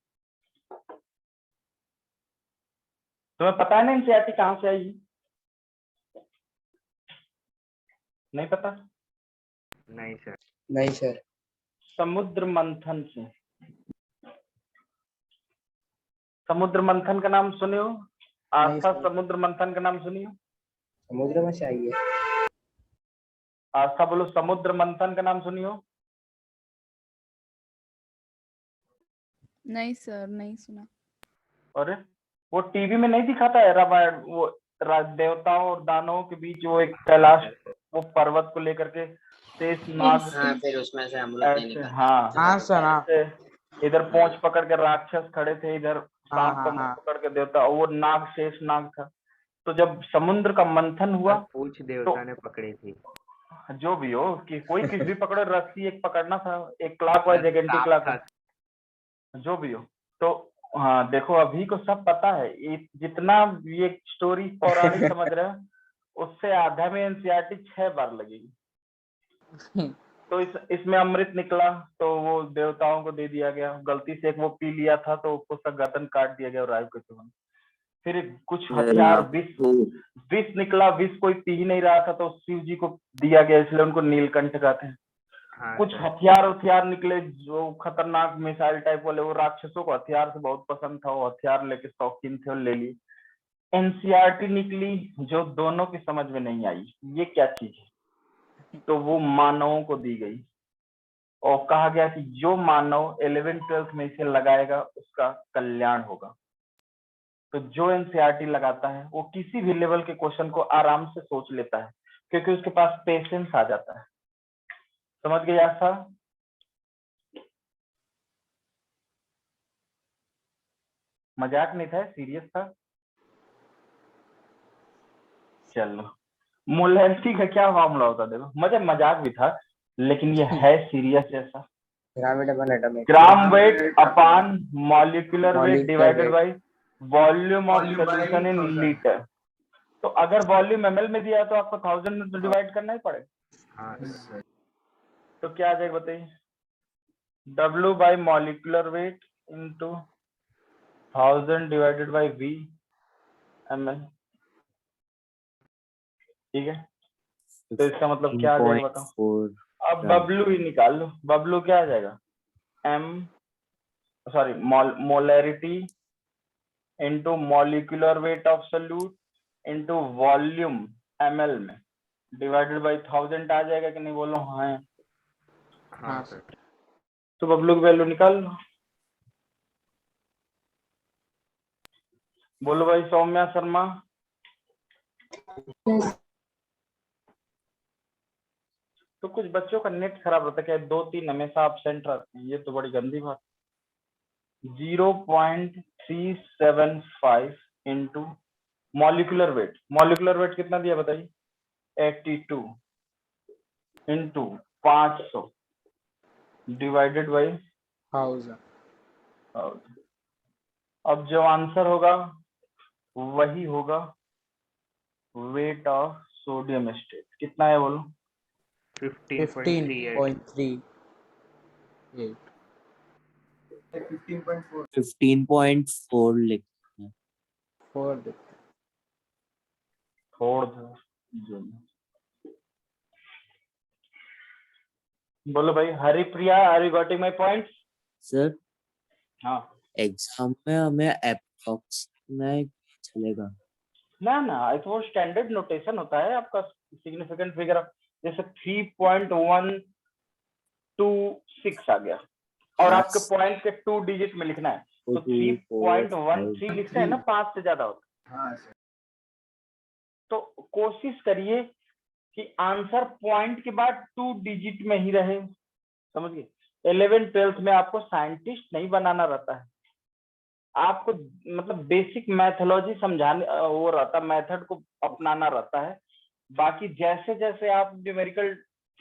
तुम्हें पता है ना एनसीईआरटी कहाँ से आई है? नहीं पता? नहीं सर। नहीं सर। समुद्र मंथन से। समुद्र मंथन का नाम सुने हो? नहीं आस्था, सर। समुद्र मंथन का नाम सुनी हो? समुद्र में से आई है। आस्था बोलो, समुद्र मंथन का नाम सुनी हो? नहीं सर, नहीं सुना। अरे वो टीवी में नहीं दिखाता है रामायण, वो देवताओं और दानवों के बीच वो एक कैलाश, वो पर्वत को लेकर के शेष नाग, हाँ फिर उसमें से अमृत नहीं ऐसे, निकलता। हाँ हाँ सर हाँ ऐसे इधर पोंछ पकड़ के राक्षस खड़े थे, इधर हाँ सांप का हाँ मुंह हाँ पकड़ के देवता, और वो नाग शेष नाग था। तो जब समुद्र का मंथन हुआ, सर पूछ देवता ने पकड़ी थी। जो भी हो कि कोई किसी भी पकड़ो, रस्सी एक पकड़ना था, एक क्लॉकवाइज एक एंटी सांप क्लॉकवाइज, जो भी हो। तो हाँ देखो, अभी को सब पता है, ये जितना ये स्टोरी पौराणिक समझ रहे हैं, उससे आधा में एनसीईआरटी 6 बार लगेगी। तो इसमें अमृत निकला, तो वो देवताओं को दे दिया गया, गलती से एक वो पी लिया था तो उसका गर्दन काट दिया गया राजू के चुगन। फिर कुछ हथियार, विष निकला, विष कोई पी ही नहीं रहा था तो शिव जी को दिया गया, इसलिए उनको नीलकंठ कहते हैं। हाँ कुछ सर। हथियार निकले जो खतरनाक मिसाइल टाइप वाले, वो राक्षसों को हथियार से बहुत पसंद था, वो हथियार लेके शौकीन थे और ले ली। एनसीईआरटी निकली जो दोनों की समझ में नहीं आई, ये क्या चीज है, तो वो मानवों को दी गई और कहा गया कि जो मानव 11th-12th में इसे लगाएगा उसका कल्याण होगा। तो जो एनसीईआरटी लगाता है वो किसी भी लेवल के क्वेश्चन को आराम से सोच लेता है, क्योंकि उसके पास पेशेंस आ जाता है। समझ गए ऐसा? मजाक नहीं था, सीरियस था। चलो, मोलैरिटी का क्या मामला होता, देखो मुझे मजाक भी था, लेकिन ये है सीरियस ऐसा। Gram weight upon molecular weight divided by volume of solution in litre. तो अगर वॉल्यूम ml में दिया तो आपको 1000 में तो डिवाइड करना ही पड़ेगा। हाँ सर। तो क्या आ जाएगा बताइए? W bye molecular weight into 1000 divided by V ml। ठीक है, तो इसका मतलब क्या आ जाएगा बताओ? अब W ही निकाल लो। W क्या आ जाएगा? Molarity into molecular weight of solute into volume ml में डिवाइडेड बाय 1000 आ जाएगा कि नहीं, बोलो? हाँ। हाँ सर। तो बबलू की वैल्यू निकाल लो। बोलो भाई सौम्या शर्मा। तो कुछ बच्चों का नेट खराब रहता है, क्या 2-3 हमेशा एब्सेंट रहते हैं, ये तो बड़ी गंदी बात। 0.375 into molecular weight. Molecular weight कितना दिया बताइए? 82 इंटू 500 डिवाइडेड बाई 1000। अब जो आंसर होगा वही होगा वेट ऑफ सोडियम स्टेट। कितना है बोलो? 15.38 15.4 लिख 4 देते हैं। छोड़ दो। बोलो भाई Haripriya, are you getting my points? Sir हाँ। एग्जाम में हमें अप्रॉक्स में चलेगा ना तो वो स्टैंडर्ड नोटेशन होता है आपका, सिग्निफिकेंट फिगर जैसे 3.126 आ गया और आपके पॉइंट के 2 डिजिट में लिखना है। तो 3.13 लिखते हैं ना, 5 से ज्यादा होता है। हाँ सर। तो कोशिश करिए कि आंसर पॉइंट के बाद 2 डिजिट में ही रहे, समझ गए। 11 12th में आपको साइंटिस्ट नहीं बनाना रहता है, आपको मतलब बेसिक मैथोलॉजी समझाने वो रहता, मेथड को अपनाना रहता है। बाकी जैसे जैसे आप न्यूमेरिकल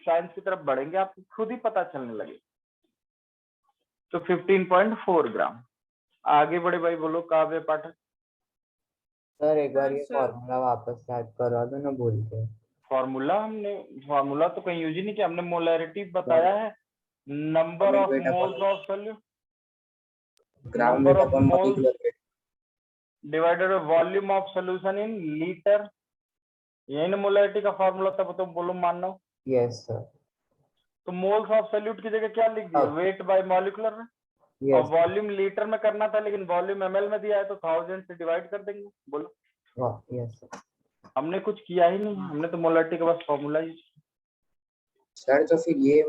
साइंस की तरफ बढ़ेंगे आपको खुद ही पता चलने लगे। तो 15.4 ग्राम। आगे बढ़े भाई, बोलो काव्य पाठक। सर एक बार ये फॉर्मूला वापस याद करवा दो ना, भूल के। फॉर्मूला तो कहीं यूज ही नहीं किया हमने, मोलैरिटी बताया है, number of moles of solute, number of moles divided by volume of solution in litre, यही ना मोलैरिटी का फॉर्मूला था, तो बोलो मानो। Yes sir. तो मोल्स ऑफ सॉल्यूट की जगह क्या लिख दिया, वेट बाय मॉलिक्यूलर में, और वॉल्यूम लीटर में करना था लेकिन वॉल्यूम ml में दिया है तो 1000 से डिवाइड कर देंगे। बोलो। Yes sir. हमने कुछ किया ही नहीं, हमने तो मोलैरिटी का बस फॉर्मूला ही। सर तो फिर ये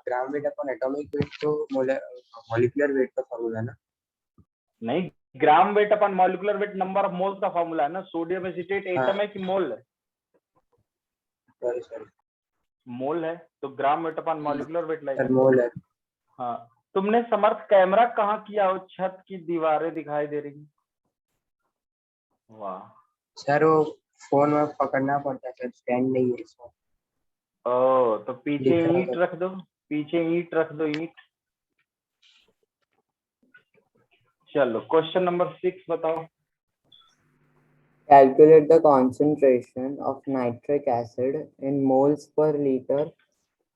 gram weight upon atomic weight तो मॉलिक्यूलर वेट का फॉर्मूला है ना? नहीं, gram weight upon molecular weight number of moles का फॉर्मूला है ना। सोडियम एसीटेट एटम है कि मोल है? सॉरी मोल है, तो ग्राम वेट अपन मॉलिक्यूलर वेट सर, मोल है। हाँ, तुमने समर्थ कैमरा कहाँ किया हो? छत की दीवारें दिखाई दे रही। वाह सर वो फोन में पकड़ना पड़ता है सर, स्टैंड नहीं है इसमें। ओ, तो पीछे दिख रहा ईंट है। रख दो, पीछे ईंट रख दो, ईंट। चलो क्वेश्चन नंबर 6 बताओ। Calculate the concentration of nitric acid in moles per liter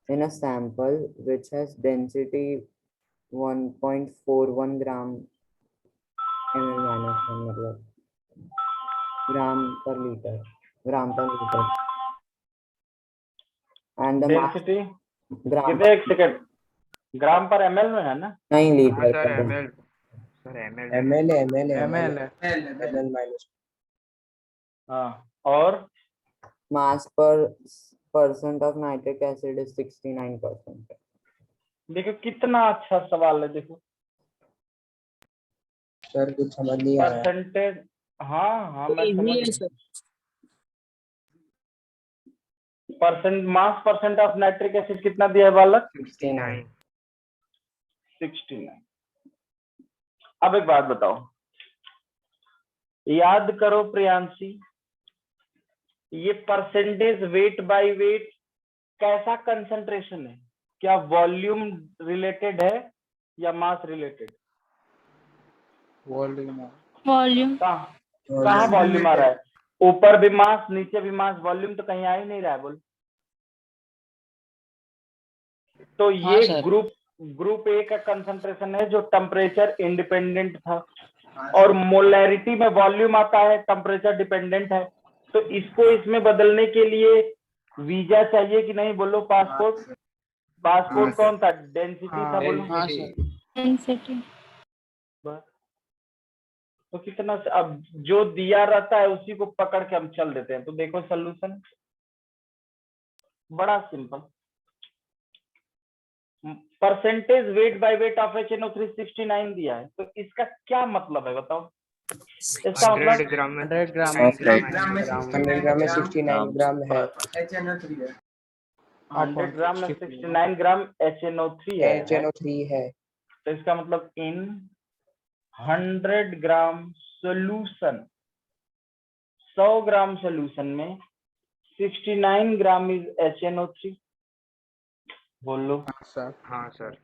in a sample which has density 1.41 gram ml minus 1 मतलब gram per liter and the mass density gram कितने, एक सेकंड, ग्राम पर ml में है ना? नहीं हाँ litre sir per ml, sir ml है। ml है। ml minus हाँ, और mass per percent of nitric acid is 69%. देखो कितना अच्छा सवाल है, देखो सर कुछ समझ नहीं आ रहा है। परसेंटेज। हाँ हाँ मैं समझ गया। Percent mass percent of nitric acid कितना दिया है बालक? 69। 69। अब एक बात बताओ, याद करो प्रियांशी, ये परसेंटेज वेट बाय वेट कैसा कंसंट्रेशन है? क्या वॉल्यूम रिलेटेड है या मास रिलेटेड? वॉल्यूम कहाँ वॉल्यूम आ रहा है? ऊपर भी मास नीचे भी मास, वॉल्यूम तो कहीं आ ही नहीं रहा है। बोल, तो ये ग्रुप ए का कंसंट्रेशन है जो टेम्परेचर इंडिपेंडेंट था, और मोलैरिटी में वॉल्यूम आता है, टेम्परेचर डिपेंडेंट है। तो इसको इसमें बदलने के लिए वीजा चाहिए कि नहीं? बोलो। पासपोर्ट कौन था? डेंसिटी था। बोलो। बस, तो कितना, अब जो दिया रहता है उसी को पकड़ के हम चल देते हैं। तो देखो सोल्यूशन बड़ा simple, percentage weight by weight of HNO3 69 दिया है, तो इसका क्या मतलब है बताओ? इसका 100 मतलब ग्राम में 100 ग्राम 100 ग्राम में 69 ग्राम है। HNO3 है। 100 ग्राम में 69 ग्राम HNO3 है। HNO3 है। तो इसका मतलब इन 100 ग्राम सोल्यूशन, 100 ग्राम सोल्यूशन में 69 ग्राम इज HNO3। बोलो। सर। हाँ सर।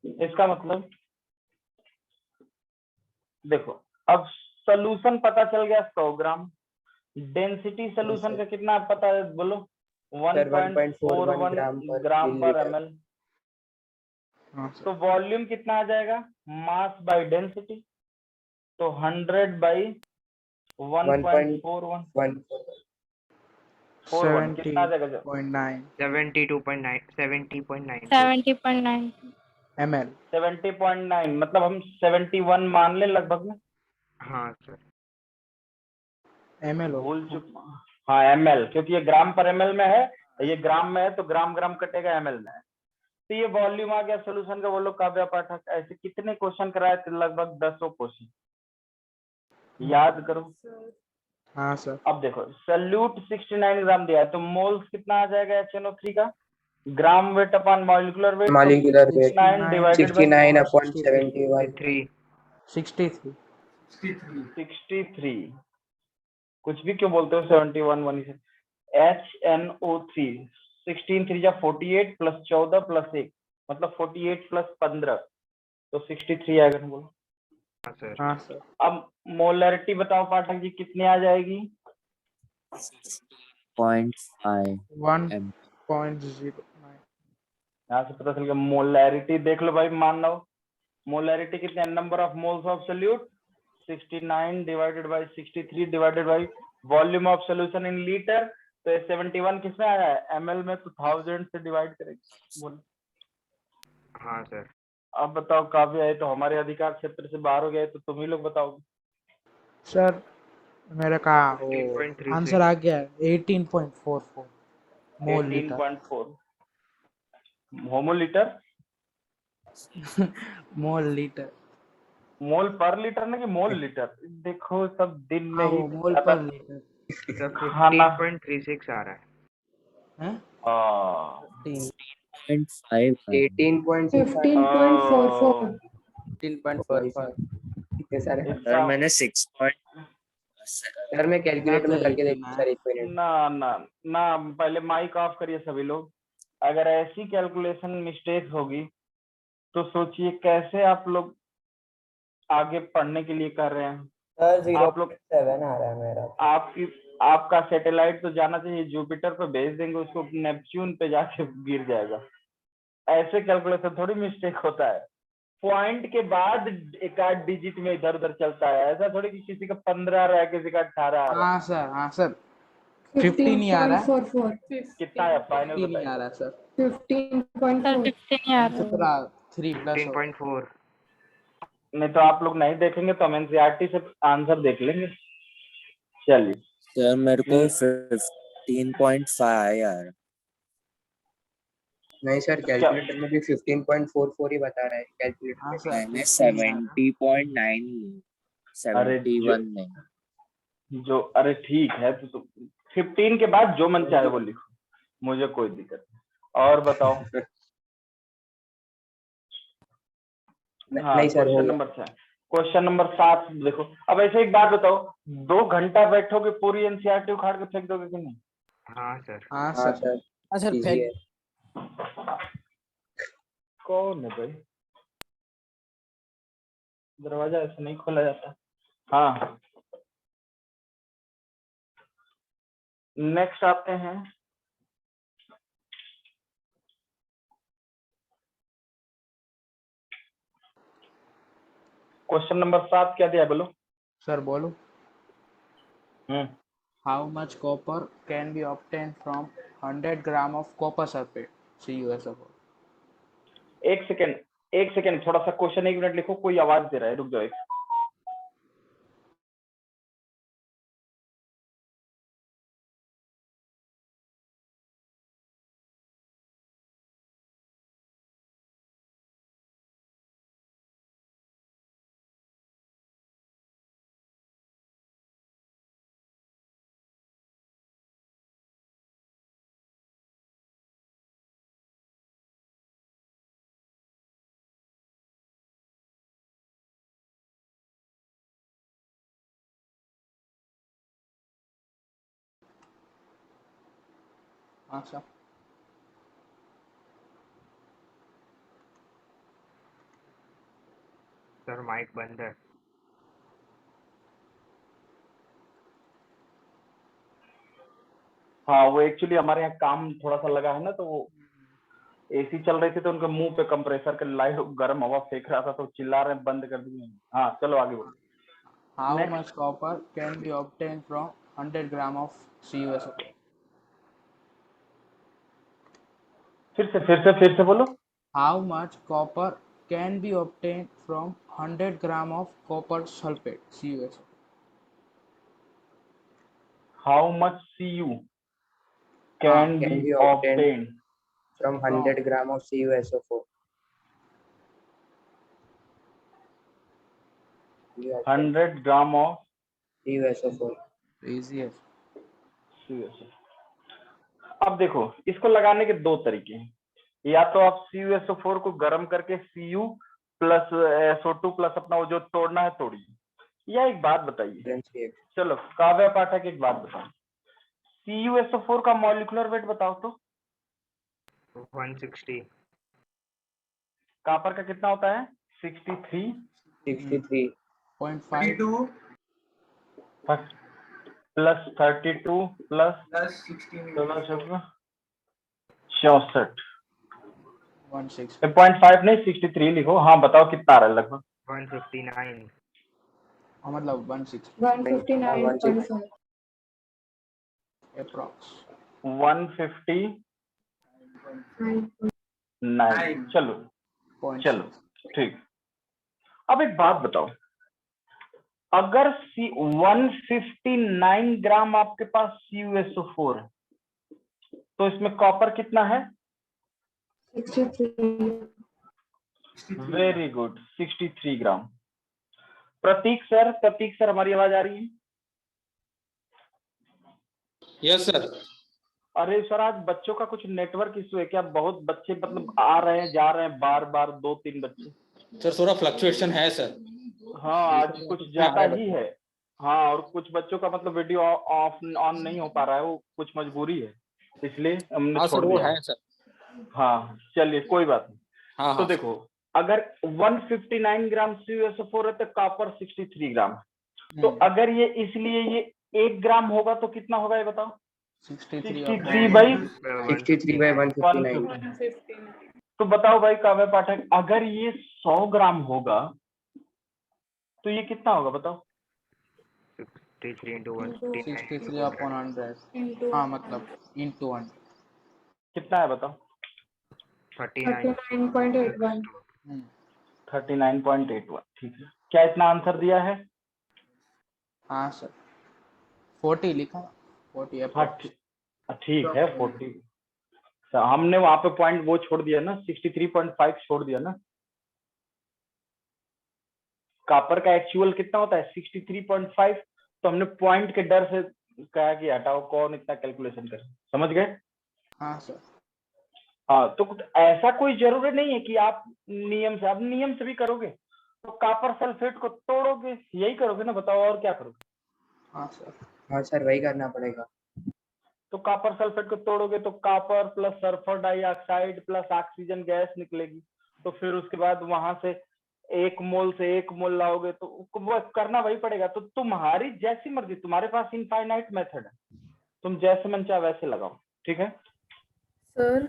इसका मतलब देखो, अब सोल्यूशन पता चल गया 100 ग्राम, डेंसिटी सोल्यूशन का कितना पता है? बोलो। 1.41 ग्राम पर ml। तो वॉल्यूम कितना आ जाएगा? मास बाय डेंसिटी, तो 100 बाई 1.41 कितना आ जाएगा? 70.9 ml 70.9, मतलब हम 71 मान ले लगभग में। हाँ सर। ml भूल चुक हाँ ml, क्योंकि ये ग्राम पर ml में है, ये ग्राम में है तो ग्राम ग्राम कटेगा ml में है। तो ये वॉल्यूम आ गया सोल्यूशन का। बोलो काव्या पाठक ऐसे कितने क्वेश्चन कराए थे? लगभग 10 क्वेश्चन याद करो। हाँ सर। अब देखो सल्यूट 69 ग्राम दिया है तो मोल्स कितना आ जाएगा HNO3 का? Gram weight upon molecular weight, molecular weight 69 divided by 69 upon 71 3 63 63। कुछ भी क्यों बोलते हो 71 1 से? HNO3 16 3 जा 48 प्लस 14 प्लस 1 मतलब 48 प्लस 15 तो 63 आएगा ना। बोलो। हाँ सर। हाँ सर। अब मोलरिटी बताओ पाठक जी कितनी आ जाएगी? 0.5 1.09। यहाँ से पता चल गया। मोलरिटी देख लो भाई, मान लो मोलरिटी कितने है? Number of moles of solute 69 divided by 63 divided by volume of solution in litre. तो 71 किसमें आया है? ml में, तो 1000 से डिवाइड करेंगे। बोलो। हाँ सर। अब बताओ काव्य है तो हमारे अधिकार क्षेत्र से बाहर हो गए तो तुम ही लोग बताओ। सर मेरे का वो 18.36 आंसर आ गया है 18.44 मोल लीटर। 18.4 होमोलीटर, mole litre. मोल पर लीटर ना कि मोल लीटर? देखो सब दिन में हाँ ही वो मोल पर लीटर सर खाना 15.36 आ रहा है। है। 0.5 है। 18.65 15.44। 15.45 इतने सारे। सर इसका मैंने 6 पॉइंट सर मैं कैलकुलेटर में करके देखूँ सर, एक मिनट। ना ना ना, पहले माइक ऑफ करिए सभी लोग। अगर ऐसी कैलकुलेशन मिस्टेक होगी तो सोचिए कैसे आप लोग आगे पढ़ने के लिए कर रहे हैं। सर आप लोग 0.7 आ रहा है मेरा। आपका सैटेलाइट तो जाना चाहिए, जुपिटर पे भेज देंगे उसको, नेपच्यून पे जाके गिर जाएगा। ऐसे कैलकुलेशन थोड़ी मिस्टेक होता है। पॉइंट के बाद एक आध डिजिट में इधर उधर चलता है, ऐसा थोड़ी कि किसी का 15 आ रहा है किसी का 18 आ रहा है। हाँ सर। हाँ सर 15 ही आ रहा है। 15.44। कितना है फाइनल 15 ही बताइए? आ रहा है सर। 15.4। आंसर पूरा 3 प्लस हो। 15.4। नहीं तो आप लोग नहीं देखेंगे तो हम एनसीईआरटी से आंसर देख लेंगे। चलिए। सर मेरे को 15.5 यार। नहीं सर, कैलकुलेटर में भी 15.44 ही बता रहा है कैलकुलेटर हाँ में। सर मैंने 15 ही आ रहा है। 70.9 अरे 71 नहीं। अरे ठीक है तो 15 के बाद जो मन चाहे वो लिखो, मुझे कोई दिक्कत नहीं। और बताओ। हाँ नहीं sir, question number 6, question number 7 देखो। अब ऐसे एक बात बताओ, 2 घंटा बैठोगे पूरी एनसीईआरटी उखाड़ के फेंक दोगे कि नहीं? हाँ सर। हाँ हाँ सर। सर हाँ सर इजी है। कौन है भाई? दरवाजा ऐसे नहीं खोला जाता। हाँ नेक्स्ट आते हैं। क्वेश्चन नंबर 7 क्या दिया बोलो? सर बोलो। हम्म How much copper can be obtained from 100 gram of copper sulfate? CuSO4. एक सेकेंड थोड़ा सा क्वेश्चन 1 मिनट लिखो, कोई आवाज दे रहा है, रुक जाओ एक। हाँ सर। सर माइक बंद है। हाँ वो एक्चुअली हमारे यहाँ काम थोड़ा सा लगा है ना, तो वो एसी चल रही थी तो उनके मुंह पे कंप्रेसर के लाइट गर्म हवा फेंक रहा था तो चिल्ला रहे हैं, बंद कर दिए। हाँ चलो आगे बोलो। How Next. much copper can be obtained from 100 gram of CuSO4? फिर से बोलो। How much copper can be obtained from 100 gram of copper sulfate? CuSO4. How much Cu can can be be obtained obtained from 100 gram of CuSO4. 100 gram of CuSO4. Easy है. CuSO. अब देखो इसको लगाने के दो तरीके हैं, या तो आप CuSO4 को गर्म करके Cu प्लस SO2 प्लस अपना वो जो तोड़ना है तोड़िए, या एक बात बताइए, चलो काव्य पाठक एक बात बताओ, CuSO4 का मॉलिक्यूलर वेट बताओ तो 160. कॉपर का कितना होता है 63 63.5 प्लस 32 प्लस प्लस 16 64 160 0.5 नहीं 63 लिखो। हाँ बताओ कितना आ रहा है लगभग 159. हाँ मतलब 160 159.5 approx. 159 चलो चलो ठीक। अब एक बात बताओ, अगर 159 ग्राम आपके पास CuSO4 है तो इसमें कॉपर कितना है 63 वेरी गुड 63 ग्राम। प्रतीक सर हमारी आवाज आ रही है? Yes sir. अरे सर आज बच्चों का कुछ नेटवर्क इशू है क्या? बहुत बच्चे मतलब आ रहे हैं जा रहे हैं बार बार, 2-3 बच्चे। सर थोड़ा फ्लक्चुएशन है सर। हाँ आज कुछ ज्यादा ही है। हाँ और कुछ बच्चों का मतलब वीडियो ऑफ ऑन नहीं हो पा रहा है, वो कुछ मजबूरी है इसलिए हमने छोड़ दिया है सर। हाँ चलिए कोई बात नहीं। हाँ, तो देखो अगर 159 ग्राम CuSO4 है तो कॉपर 63 ग्राम है। तो अगर ये इसलिए ये 1 ग्राम होगा तो कितना होगा ये बताओ? 63 बाई 159. तो बताओ भाई काव्य पाठक, अगर ये 100 ग्राम होगा तो ये कितना होगा बताओ? 63 into 159. 63 upon 100 हाँ मतलब into 100 कितना है बताओ? 39.81 39.81 ठीक है। क्या इतना आंसर दिया है? हाँ सर 40 लिखा 40 हाँ ठीक है 40। हमने वहां पे पॉइंट वो छोड़ दिया ना 63.5 छोड़ दिया ना। कॉपर का एक्चुअल कितना होता है 63.5, तो हमने पॉइंट के डर से कहा कि हटाओ कौन इतना कैलकुलेशन करे, समझ गए? हाँ सर। हाँ तो ऐसा कोई जरूरी नहीं है कि आप नियम से भी करोगे तो कॉपर सल्फेट को तोड़ोगे, यही करोगे ना, बताओ और क्या करोगे? हाँ सर वही करना पड़ेगा। तो कॉपर सल्फेट को तोड़ोगे तो copper plus sulphur dioxide plus oxygen gas निकलेगी। तो फिर उसके बाद वहां से 1 मोल से 1 मोल लाओगे तो वो करना वही पड़ेगा। तो तुम्हारी जैसी मर्जी, तुम्हारे पास इनफाइनाइट मेथड है, तुम जैसे मन चाहे वैसे लगाओ, ठीक है? सर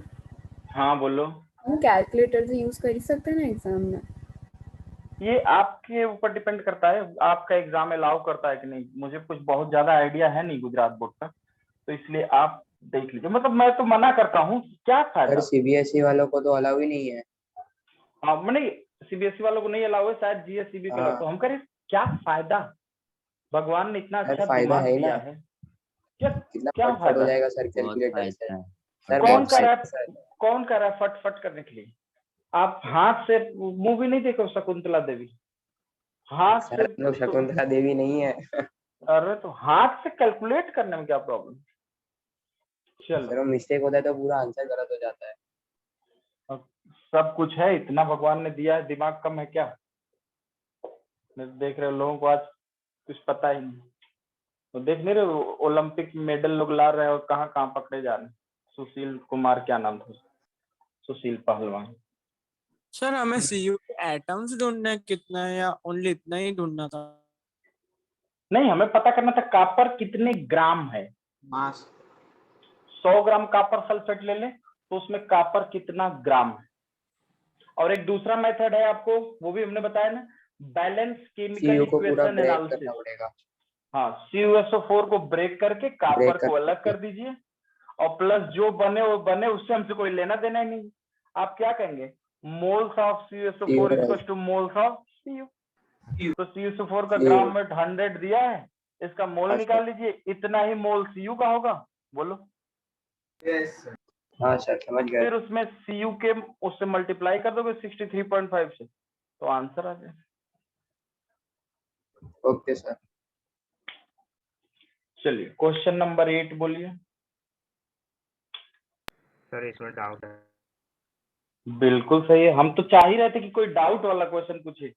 हाँ बोलो। हम कैलकुलेटर से यूज कर ही सकते हैं ना एग्जाम में? ये आपके ऊपर डिपेंड करता है, आपका एग्जाम अलाउ करता है कि नहीं। मुझे कुछ बहुत ज्यादा आइडिया है नहीं गुजरात बोर्ड का, तो इसलिए आप देख लीजिए। मतलब मैं तो मना करता हूँ, क्या फायदा? CBSE वालों को तो अलाउ ही नहीं है। हाँ मैंने CBSE वालों को नहीं अलाउ है, शायद GSEB को अलाउ। तो हम करें क्या फायदा? भगवान ने इतना अच्छा दिमाग दिया है, क्या फायदा हो जाएगा सर कैलकुलेटर से? सर कौन कर रहा है फट करने के लिए? आप हाथ से मूवी नहीं देखो शकुंतला देवी? हाथ से शकुंतला देवी नहीं है। अरे तो हाथ से कैलकुलेट करने में क्या प्रॉब्लम? चलो मिस्टेक होता है तो पूरा आंसर गलत हो जाता है। सब कुछ है, इतना भगवान ने दिया है, दिमाग कम है क्या? देख रहे हो लोगों को आज कुछ पता ही नहीं। तो देख नहीं रहे ओलंपिक मेडल लोग ला रहे हैं और कहाँ कहाँ पकड़े जा रहे हैं। सुशील कुमार क्या नाम था, सुशील पहलवान। सर हमें Cu के एटम्स ढूंढना है कितना है, या ओनली इतना ही ढूंढना था? नहीं हमें पता करना था कॉपर कितने ग्राम है। मास 100 ग्राम कॉपर सल्फेट ले लें तो उसमें कॉपर कितना ग्राम है। और एक दूसरा मेथड है आपको, वो भी हमने बताया ना, बैलेंस केमिकल इक्वेशन एनालिसिस। हाँ CuSO4 को ब्रेक करके कॉपर को अलग कर दीजिए और प्लस जो बने वो बने, उससे हमसे कोई लेना देना ही नहीं। आप क्या कहेंगे? Moles of CuSO4 equal two moles of Cu। तो CuSO4 का ग्राम वेट 100 दिया है इसका मोल निकाल लीजिए, इतना ही मोल Cu का होगा, बोलो। Yes sir. हाँ सर समझ गए। फिर उसमें Cu के उससे मल्टीप्लाई कर दोगे 63.5 से, तो आंसर आ जाए। Okay sir. चलिए क्वेश्चन नंबर 8 बोलिए। सर इसमें डाउट है। बिल्कुल सही है, हम तो चाह ही रहे थे कि कोई डाउट वाला क्वेश्चन पूछे।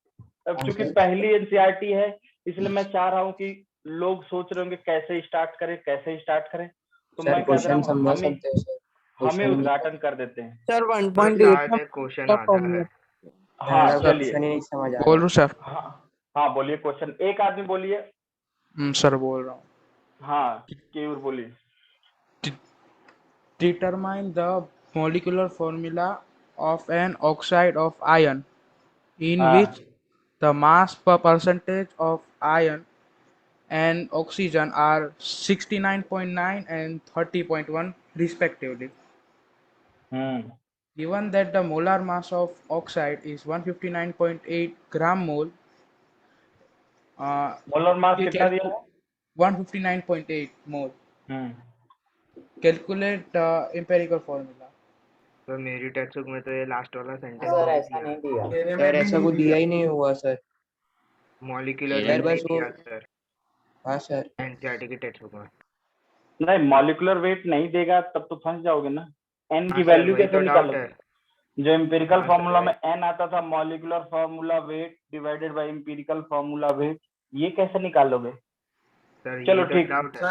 अब चूंकि पहली एनसीईआरटी है, इसलिए मैं चाह रहा हूँ कि लोग सोच रहे होंगे कैसे स्टार्ट करें, कैसे स्टार्ट करें, तो सर मैं कह रहा क्वेश्चन हूँ समझा हमें सकते हैं सर? हमें क्वेश्चन उद्घाटन कर देते हैं। सर तो 1.8 शायद में एक क्वेश्चन का आता फॉर्मूला है। हाँ मैंने चलिए, क्वेश्चन ही नहीं समझ आ बोल रहा। रहा सर। हाँ हाँ बोलिए क्वेश्चन, एक आदमी बोलिए। सर बोल रहा हूँ। हाँ केयूर बोलिए। Determine the molecular formula of an oxide of iron in हाँ which the mass per percentage of iron and oxygen are 69.9 and 30.1 respectively. Given that the molar mass of oxide is 159.8 gram mole, molar mass कितना दिया है? 159.8 mole. Calculate the empirical formula. तो मेरी text book में तो ये last वाला sentence sir नहीं ऐसा दिया। नहीं दिया मेरे में सर, भी ऐसा नहीं कुछ दिया ही नहीं हुआ सर। मॉलिक्यूलर सर वेट नहीं बस वो, दिया सर हाँ सर। एनसीईआरटी की टेक्स्ट बुक में। नहीं मॉलिक्यूलर वेट नहीं देगा तब तो फंस जाओगे ना। एन की हाँ सर वैल्यू वही कैसे तो डाउट निकालोगे? है। जो एम्पिरिकल हाँ सर फॉर्मूला में वही। एन आता था, molecular formula weight divided by empirical formula wait, ये कैसे निकालोगे? सर चलो यही तो ठीक, डाउट है।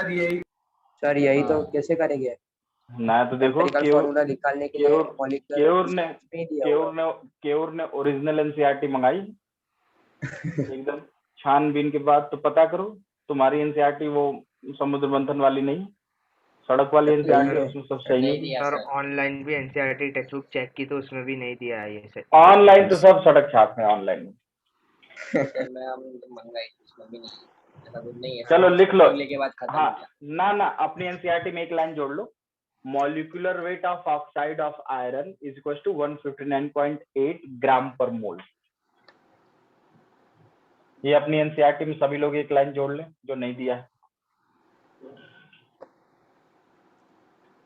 सर यही तो हाँ कैसे करेंगे? ना तो देखो एम्पिरिकल फॉर्मूला निकालने के लिए केयूर मॉलिक्यूलर केयूर ने नहीं दिया केयूर होगा। ने केयूर ने ओरिजिनल एनसीईआरटी मंगाई एकदम छानबीन के बाद, तो पता करो तुम्हारी एनसीईआरटी वो समुद्र मंथन वाली नहीं, सड़क वाली सर यही एनसीईआरटी, है। उसमें सब सही है। सर ऑनलाइन भी एनसीईआरटी टेक्स्ट बुक चेक की तो उसमें भी नहीं दिया है ये से। ऑनलाइन तो सब सड़क छाप है ऑनलाइन में। मैं हम मंगाई उसमें भी नहीं, ऐसा कुछ नहीं है। चलो लिख लो। के बाद खत्म हाँ हो गया। ना ना, अपनी एनसीईआरटी में एक लाइन जोड़ लो, molecular weight of oxide of iron is equal to 159.8 gram per mole. ये अपनी एनसीईआरटी में सभी लोग एक लाइन जोड़ लें जो नहीं दिया है।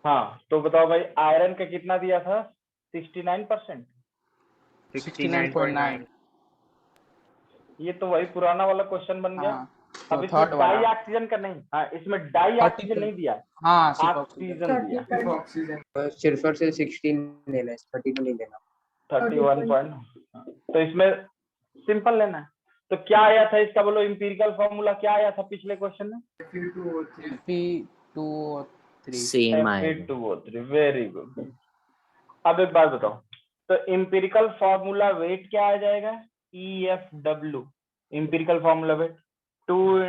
हाँ तो बताओ भाई, आयरन का कितना दिया था? 69%। 69.9. ये तो वही पुराना वाला क्वेश्चन बन गया। हाँ, अब तो इसमें थर्ड वाला डाई ऑक्सीजन का नहीं, हाँ इसमें डाई ऑक्सीजन नहीं दिया, हाँ सिर्फ ऑक्सीजन। ऑक्सीजन दिया। सिर्फ ऑक्सीजन। सिर्फ और सिर्फ 16 लेना है, 30 को नहीं लेना। 31 पॉइंट, तो इसमें सिंपल लेना है। तो क्या आया था इसका, बोलो एम्पिरिकल फॉर्मूला क्या आया था पिछले क्वेश्चन में? Fe2O3. सेम आएगा। Fe2O3, very good. अब एक बात बताओ, तो एम्पिरिकल फॉर्मूला वेट क्या आ जाएगा? EFW, एम्पिरिकल फॉर्मूला वेट 2 ×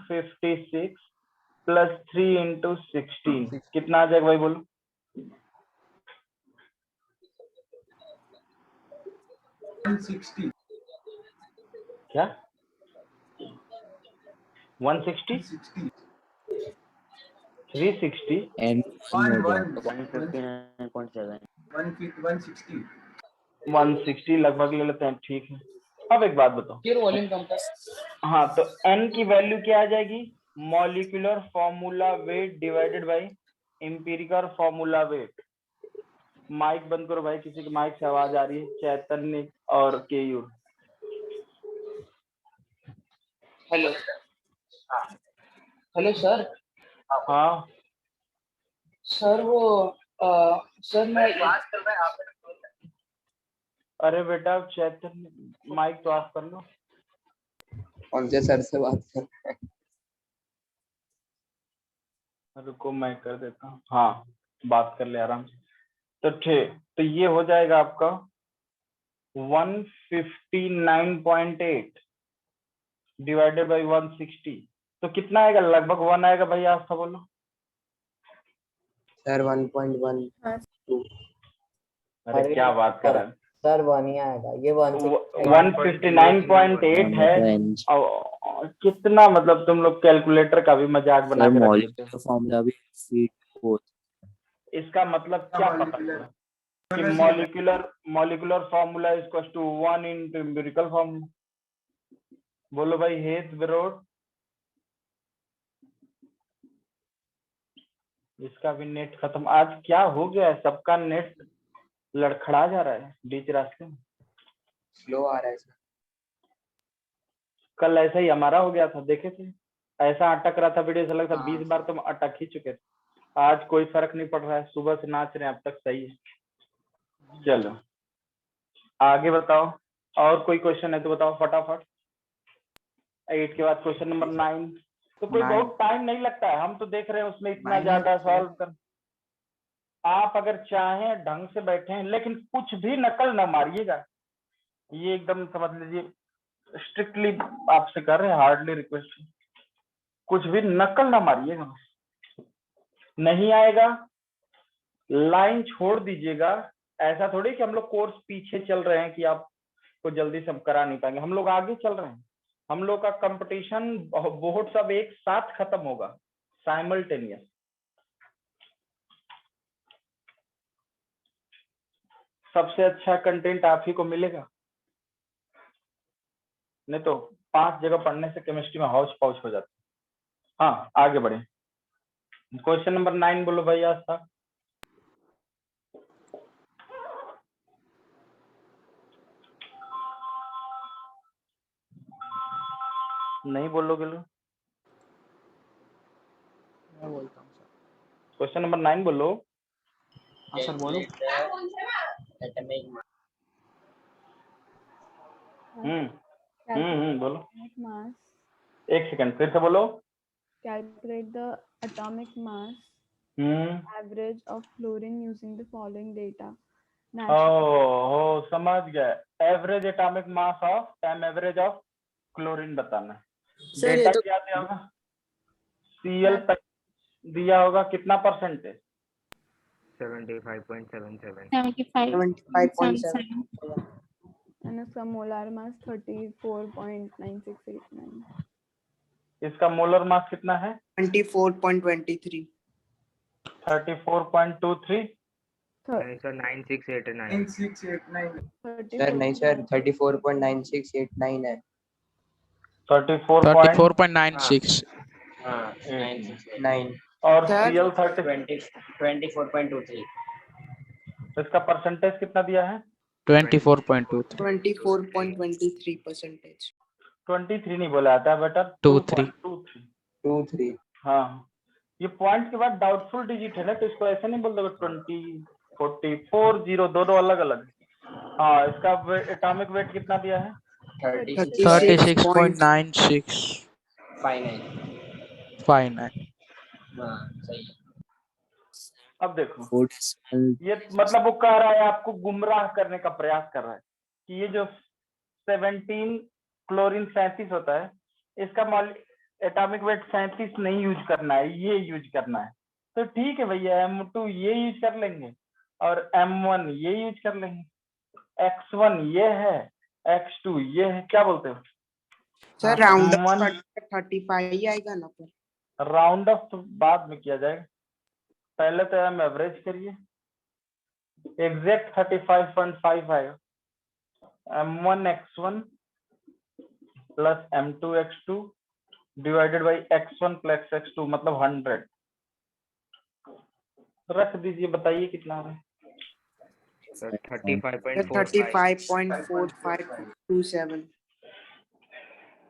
56 + 3 × 16 कितना आ जाएगा भाई बोलो? 160। क्या 160 360 एम हो जाएगा। 159.7. 160। 160 लगभग ले लेते हैं, ठीक है। अब एक बात बताओ, फिर वॉल्यूम कम था। हाँ तो n की वैल्यू क्या आ जाएगी? Molecular formula weight divided by empirical formula weight. Mike बंद करो भाई, किसी के माइक से आवाज आ रही है, चैतन्य और केयूर। Hello hello sir. हाँ सर वो सर मैं अरे बेटा चैतन्य माइक तो ऑफ कर लो। कौन से सर से बात कर रहे हैं? रुको मैं कर देता हूँ, हाँ बात कर ले आराम से। तो ठीक, तो ये हो जाएगा आपका 159.8 डिवाइडेड बाई 160, तो कितना आएगा? लगभग 1 आएगा भाई, आप सब बोलो। सर 1.1। अरे क्या बात कर रहा है सर 1 ही आएगा, ये 159.8 है। और कितना मतलब तुम लोग कैलकुलेटर का भी मजाक बना के रख लेते हो। फॉर्मूला भी Fe2O3। इसका मतलब क्या पता चला कि molecular formula is equal to 1 × empirical formula. बोलो भाई हेत विरोध। इसका भी नेट खत्म। आज क्या हो गया है, सबका नेट लड़खड़ा जा रहा है बीच रास्ते में। स्लो आ रहा है सर। कल ऐसा ही हमारा हो गया था, देखे थे, ऐसा अटक रहा था वीडियो, ऐसा लगता हाँ। 20 बार तो अटक ही चुके थे। आज कोई फर्क नहीं पड़ रहा है, सुबह से नाच रहे हैं, अब तक सही है। चलो आगे बताओ, और कोई क्वेश्चन है तो बताओ फटाफट। 8 के बाद क्वेश्चन नंबर 9। तो कोई 9 बहुत टाइम नहीं लगता है, हम तो देख रहे हैं उसमें इतना 9 ज्यादा सॉल्व कर। आप अगर चाहें ढंग से बैठे, लेकिन कुछ भी नकल ना मारिएगा, ये एकदम समझ लीजिए स्ट्रिक्टली आपसे कर रहे हैं, हार्डली रिक्वेस्ट। कुछ भी नकल ना मारिएगा, नहीं आएगा लाइन छोड़ दीजिएगा। ऐसा थोड़ी कि हम लोग कोर्स पीछे चल रहे हैं कि आपको जल्दी से हम करा नहीं पाएंगे, हम लोग आगे चल रहे हैं। हम लोग का कंपटीशन बोर्ड सब एक साथ खत्म होगा, साइमल्टेनियस। सबसे अच्छा कंटेंट आप ही को मिलेगा, नहीं तो 5 जगह पढ़ने से केमिस्ट्री में हौच पौच हो जाता है। हाँ आगे बढ़े, क्वेश्चन नंबर 9 बोलो भैया साहब। नहीं बोलोगे लो, मैं बोलता हूँ सर। क्वेश्चन नंबर 9 बोलो। हाँ सर बोलो। बोलो। mass, एक सेकंड फिर से बोलो। calculate the atomic mass average of fluorine using the following data. ओ समझ गए, average atomic mass of time average of chlorine बताना है। सर डेटा क्या दिया होगा, Cl दिया होगा, कितना परसेंटेज? 75.77 75.7 and इसका molar mass 34.9689. इसका मोलर मास कितना है? 24.23. 34.23। नहीं सर 9689 सर नहीं सर 34.9689 है। 34.96 हाँ 9 और सर, Cl 24.23 इसका परसेंटेज कितना दिया है? 24.23 24.23%. 23 नहीं बोला जाता है बेटा, 23 23 हाँ ये पॉइंट के बाद डाउटफुल डिजिट है ना, तो इसको ऐसे नहीं बोल दोगे 20 40 40 दोनों अलग अलग। हाँ इसका एटॉमिक वेट कितना दिया है? 36.9659। हाँ सही है। अब देखो ये मतलब वो कह रहा है, आपको गुमराह करने का प्रयास कर रहा है कि ये जो 17 क्लोरीन 37 होता है, इसका एटॉमिक वेट 37 नहीं यूज करना है, ये यूज करना है। तो ठीक है भैया, M2 ये यूज कर लेंगे और M1 ये यूज कर लेंगे, X1 ये है, X2 ये है, क्या बोलते हो? सर राउंड ऑफ 35 ही आएगा ना पर? राउंड ऑफ तो बाद में किया जाएगा, पहले तो हम एवरेज करिए। एग्जैक्ट 35.5 आएगा। M1 X1 plus M2 X2 divided by X1 plus X2 मतलब 100 रख दीजिए, बताइए कितना आ रहा है? सर 35.45 35.4527.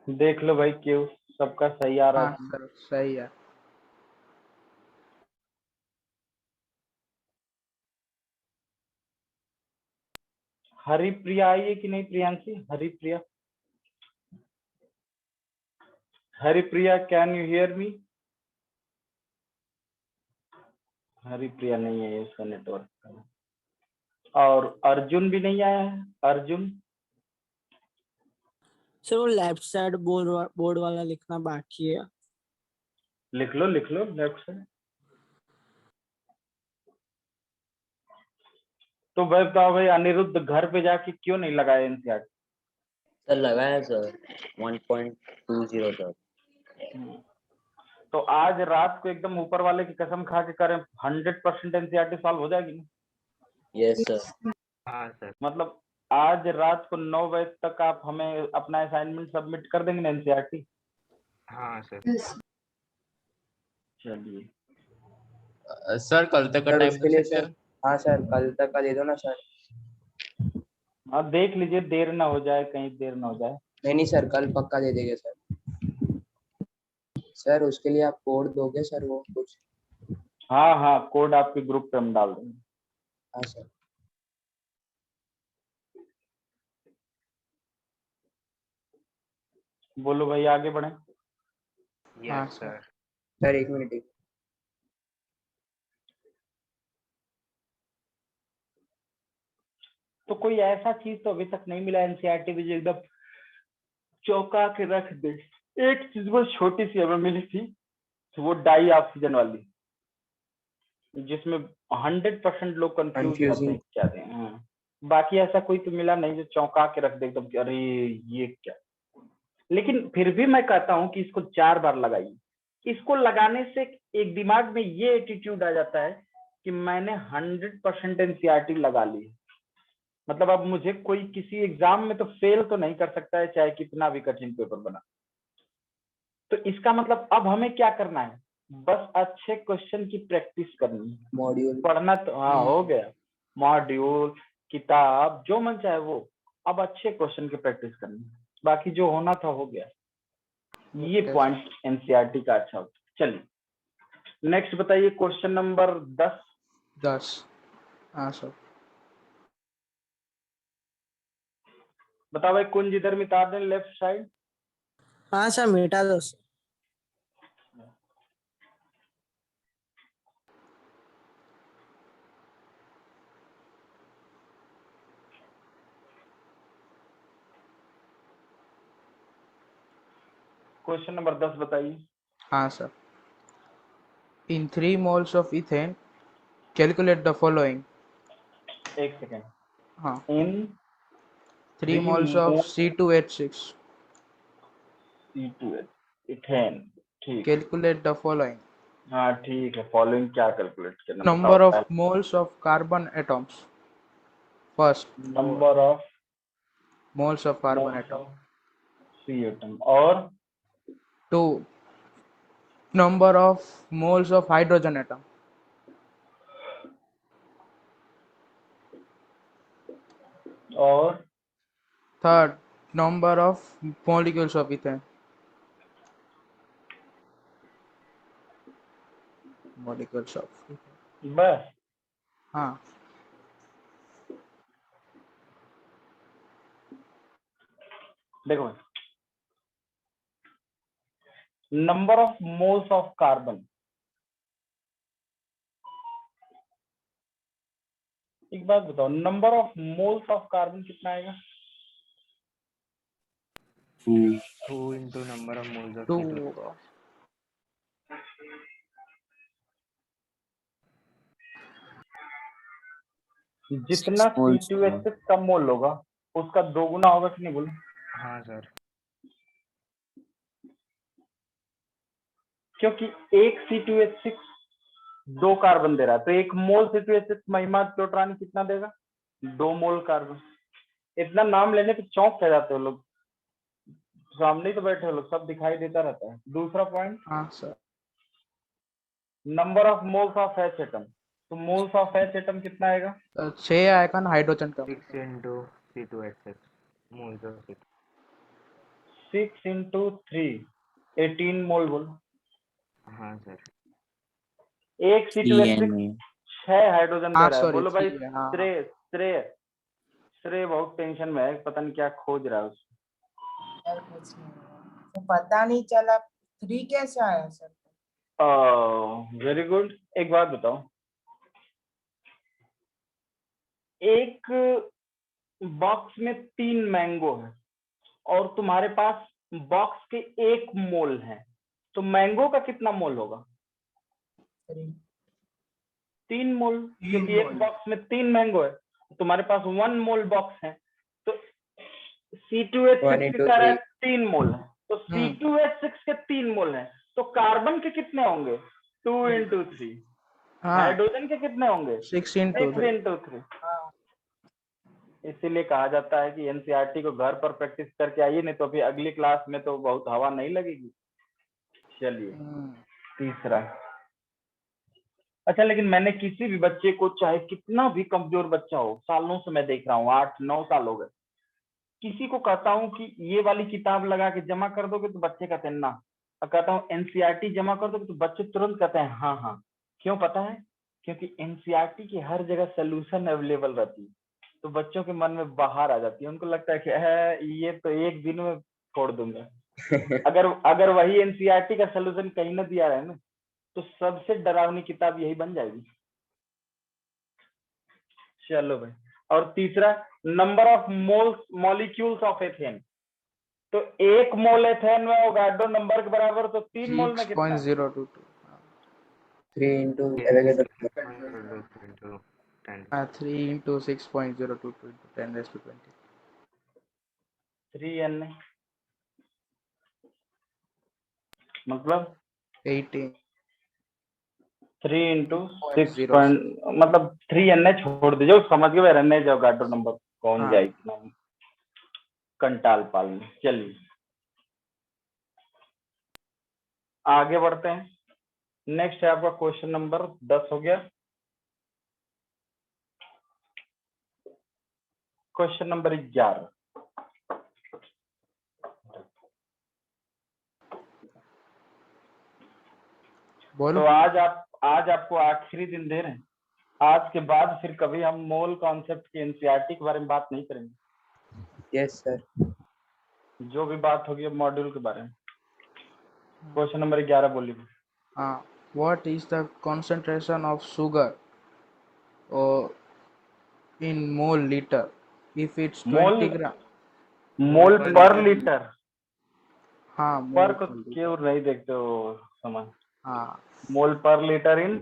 देख लो भाई क्यों सबका सही आ रहा हाँ है। सर सही है। हरिप्रिया आई है कि नहीं Priyanshi? Haripriya, Haripriya can you hear me? Haripriya नहीं है, इसका नेटवर्क। और अर्जुन भी नहीं आया है, अर्जुन। सर वो लेफ्ट साइड बोर्ड वाला लिखना बाकी है। लिख लो लेफ्ट से। तो भाई बताओ भाई, अनिरुद्ध घर पे जाके क्यों नहीं लगाया एनसीईआरटी? सर लगाया सर 1.20 सर। तो आज रात को एकदम ऊपर वाले की कसम खा के करें, 100% एनसीईआरटी सॉल्व हो जाएगी ना? Yes sir. हाँ सर। मतलब आज रात को 9 बजे तक आप हमें अपना असाइनमेंट सबमिट कर देंगे ना एनसीईआरटी? हाँ सर। चलिए सर कल तक का सर टाइम उसके लिए सर, हाँ सर कल तक का दे दो ना सर। हाँ देख लीजिए, देर ना हो जाए, कहीं देर ना हो जाए। नहीं सर, कल पक्का दे देंगे सर। सर उसके लिए आप कोड दोगे सर, वो कुछ? हाँ हाँ, कोड आपके ग्रुप पे हम डाल देंगे। हाँ सर। बोलो भाई, आगे बढ़े। हाँ यस सर। सर। सर एक मिनट। तो कोई ऐसा चीज तो अभी तक नहीं मिला एनसीईआरटी में जो एकदम चौंका के रख दे। एक चीज बहुत छोटी सी हमें मिली थी, तो वो डाई ऑक्सीजन वाली, जिसमें 100% लोग कंफ्यूज रहते हैं कंफ्यूजिंग। क्या दें। हाँ। बाकी ऐसा कोई तो मिला नहीं जो चौंका के रख दे एकदम कि अरे ये क्या। लेकिन फिर भी मैं कहता हूँ कि इसको 4 बार लगाइए। इसको लगाने से एक दिमाग में ये एटीट्यूड आ जाता है कि मैंने 100% एनसीईआरटी लगा ली। मतलब अब मुझे कोई किसी एग्जाम में तो फेल तो नहीं कर सकता है, चाहे कितना भी कठिन पेपर बना। तो इसका मतलब अब हमें क्या करना है, बस अच्छे क्वेश्चन की प्रैक्टिस करनी है। मॉड्यूल। पढ़ना तो हाँ हो गया, मॉड्यूल किताब जो मन चाहे वो, अब अच्छे क्वेश्चन की प्रैक्टिस करनी है, बाकी जो होना था हो गया। ये पॉइंट एनसीईआरटी का अच्छा होता है। चलिए नेक्स्ट बताइए, क्वेश्चन नंबर 10। 10। हाँ सर। बताओ भाई, कुंज इधर मिटा दें लेफ्ट साइड। हाँ सर मिटा दो सर। क्वेश्चन नंबर 10 बताइए। हाँ sir. In 3 moles of ethane, calculate the following. एक सेकेंड। हाँ। इन 3 moles of C2H6. C2H ethane, ठीक। Calculate the following. हाँ ठीक है, फॉलोइंग क्या कैलकुलेट करना Number बताओ। of moles of carbon atoms. First, number of moles of carbon atom. C atom. और 2, number of moles of hydrogen atom. और Third, number of molecules of ethane. Molecules of ethane. बस। हाँ। देखो, number of moles of carbon, एक बात बताओ, number of moles of carbon कितना आएगा? 2 into number of moles of 2 C2. होगा। जितना C2H से कम मोल होगा उसका 2 गुना होगा कि नहीं बोलो? हाँ सर। क्योंकि एक C2H6 2 कार्बन दे रहा है, तो 1 मोल C2H6 महिमा क्लोट्रानी कितना देगा? 2 मोल कार्बन। इतना नाम लेने पे चौंक कर जाते हो लोग, सामने ही तो बैठे हो लोग, सब दिखाई देता रहता है। दूसरा पॉइंट, हाँ sir. Number of moles of H atom, तो मोल्स ऑफ एच एटम कितना आएगा? 6 आएगा ना हाइड्रोजन का। 6 into C2H6 moles of C2. 6 into 3 18 मोल बोलो। हाँ सर। एक C2H6 6 हाइड्रोजन दे हाँ रहा है। सॉरी बोलो भाई, 3 है। हाँ हाँ। श्रेय श्रेय श्रेय बहुत टेंशन में है, पता नहीं क्या खोज रहा है उसको। सर कुछ नहीं हुआ। तो पता नहीं चला 3 कैसे आया सर? Very good. एक बात बताओ, एक बॉक्स में 3 मैंगो है और तुम्हारे पास बॉक्स के 1 मोल है, तो मैंगो का कितना मोल होगा? 3 मोल, क्योंकि एक बॉक्स में 3 मैंगो है, तुम्हारे पास 1 मोल बॉक्स है, तो C2H6 के कारण 3 मोल है, तो C2H6 के 3 मोल है, तो कार्बन के कितने होंगे? 2 into 3। हाइड्रोजन के कितने होंगे? 6 into 6 into 3। इसीलिए कहा जाता है कि एनसीईआरटी को घर पर प्रैक्टिस करके आइए, नहीं तो अभी अगली क्लास में तो बहुत हवा नहीं लगेगी। चलिए तीसरा, अच्छा, लेकिन मैंने किसी भी बच्चे को, चाहे कितना भी कमजोर बच्चा हो, सालों से मैं देख रहा हूँ, 8-9 साल हो गए, किसी को कहता हूँ कि ये वाली किताब लगा के जमा कर दोगे तो बच्चे कहते हैं ना, और कहता हूँ एनसीईआरटी जमा कर दोगे तो बच्चे तुरंत कहते हैं हाँ हाँ। क्यों पता है? क्योंकि एनसीईआरटी की हर जगह सोल्यूशन अवेलेबल रहती है, तो बच्चों के मन में बाहर आ जाती है, उनको लगता है कि है ये तो एक दिन में छोड़ दूंगा। अगर वही एनसीईआरटी का सोल्यूशन कहीं ना दिया रहे ना, तो सबसे डरावनी किताब यही बन जाएगी। चलो भाई, और तीसरा, number of molecules of ethane. तो 1 मोल एथेन में एवोगाड्रो नंबर के बराबर, तो 3 मोल में कितना है? 6.022 3 into Avogadro. 3 into 6.022 into 10⁻²0. 3 n मतलब 18. 3 into 6 0. मतलब 3 n छोड़ दीजिए, समझ गए रहने जाओ, एवोगाड्रो नंबर कौन हाँ। जाए इतना कंटाल पालने। चलिए आगे बढ़ते हैं। नेक्स्ट है आपका क्वेश्चन नंबर 10 हो गया। Question number 11। बोलो। तो आज आपको आखिरी दिन दे रहे हैं। आज के बाद फिर कभी हम मोल कॉन्सेप्ट के एनसीईआरटी के बारे में बात नहीं करेंगे। Yes sir. जो भी बात होगी मॉड्यूल के बारे में। क्वेश्चन नंबर 11 बोलिए। What is the concentration of sugar or in mole liter if it's 20 gram? मोल पर लीटर। हाँ, पर मोल को per liter. क्यों नहीं देखते हो समझ? हाँ, मोल पर litre in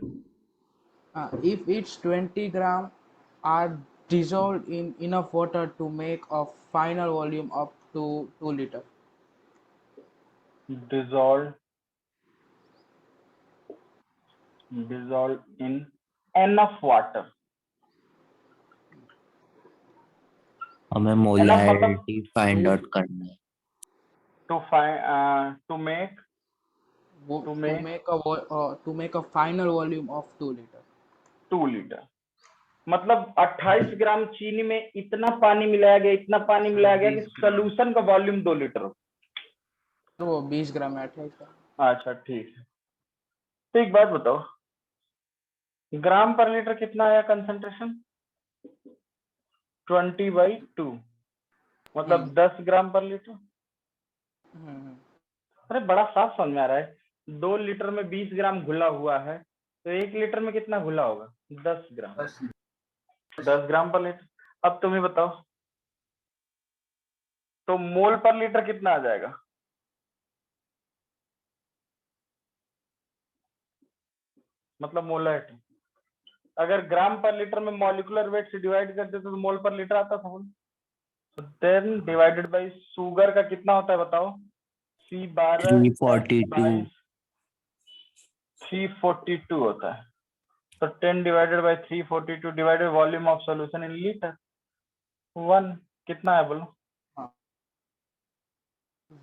if it's 20 gram are dissolved in enough water to make a final volume up to 2 liter. dissolved in enough water। हमें मोलैरिटी फाइंड आउट करना है। to make a final volume of 2 liter. 2 litre मतलब 28 ग्राम चीनी में इतना पानी मिलाया गया कि सोल्यूशन का वॉल्यूम 2 लीटर हो। तो वो 20 ग्राम है, 28 ग्राम। अच्छा ठीक है। तो एक बात बताओ, ग्राम पर लीटर कितना आया कंसंट्रेशन? 20/2 मतलब 10 ग्राम पर लीटर। अरे बड़ा साफ समझ में आ रहा है। 2 लीटर में 20 ग्राम घुला हुआ है, तो 1 लीटर में कितना घुला होगा? 10 ग्राम। 10 ग्राम पर लीटर। अब तुम्हें बताओ, तो मोल पर लीटर कितना आ जाएगा? मतलब मोलैरिटी। अगर ग्राम पर लीटर में मॉलिक्यूलर वेट से डिवाइड करते तो मोल पर लीटर आता था। देन डिवाइडेड बाय शुगर का कितना होता है बताओ? C12 342 होता है। तो 10 divided by 342 divided volume of solution in litre 1 कितना है बोलो?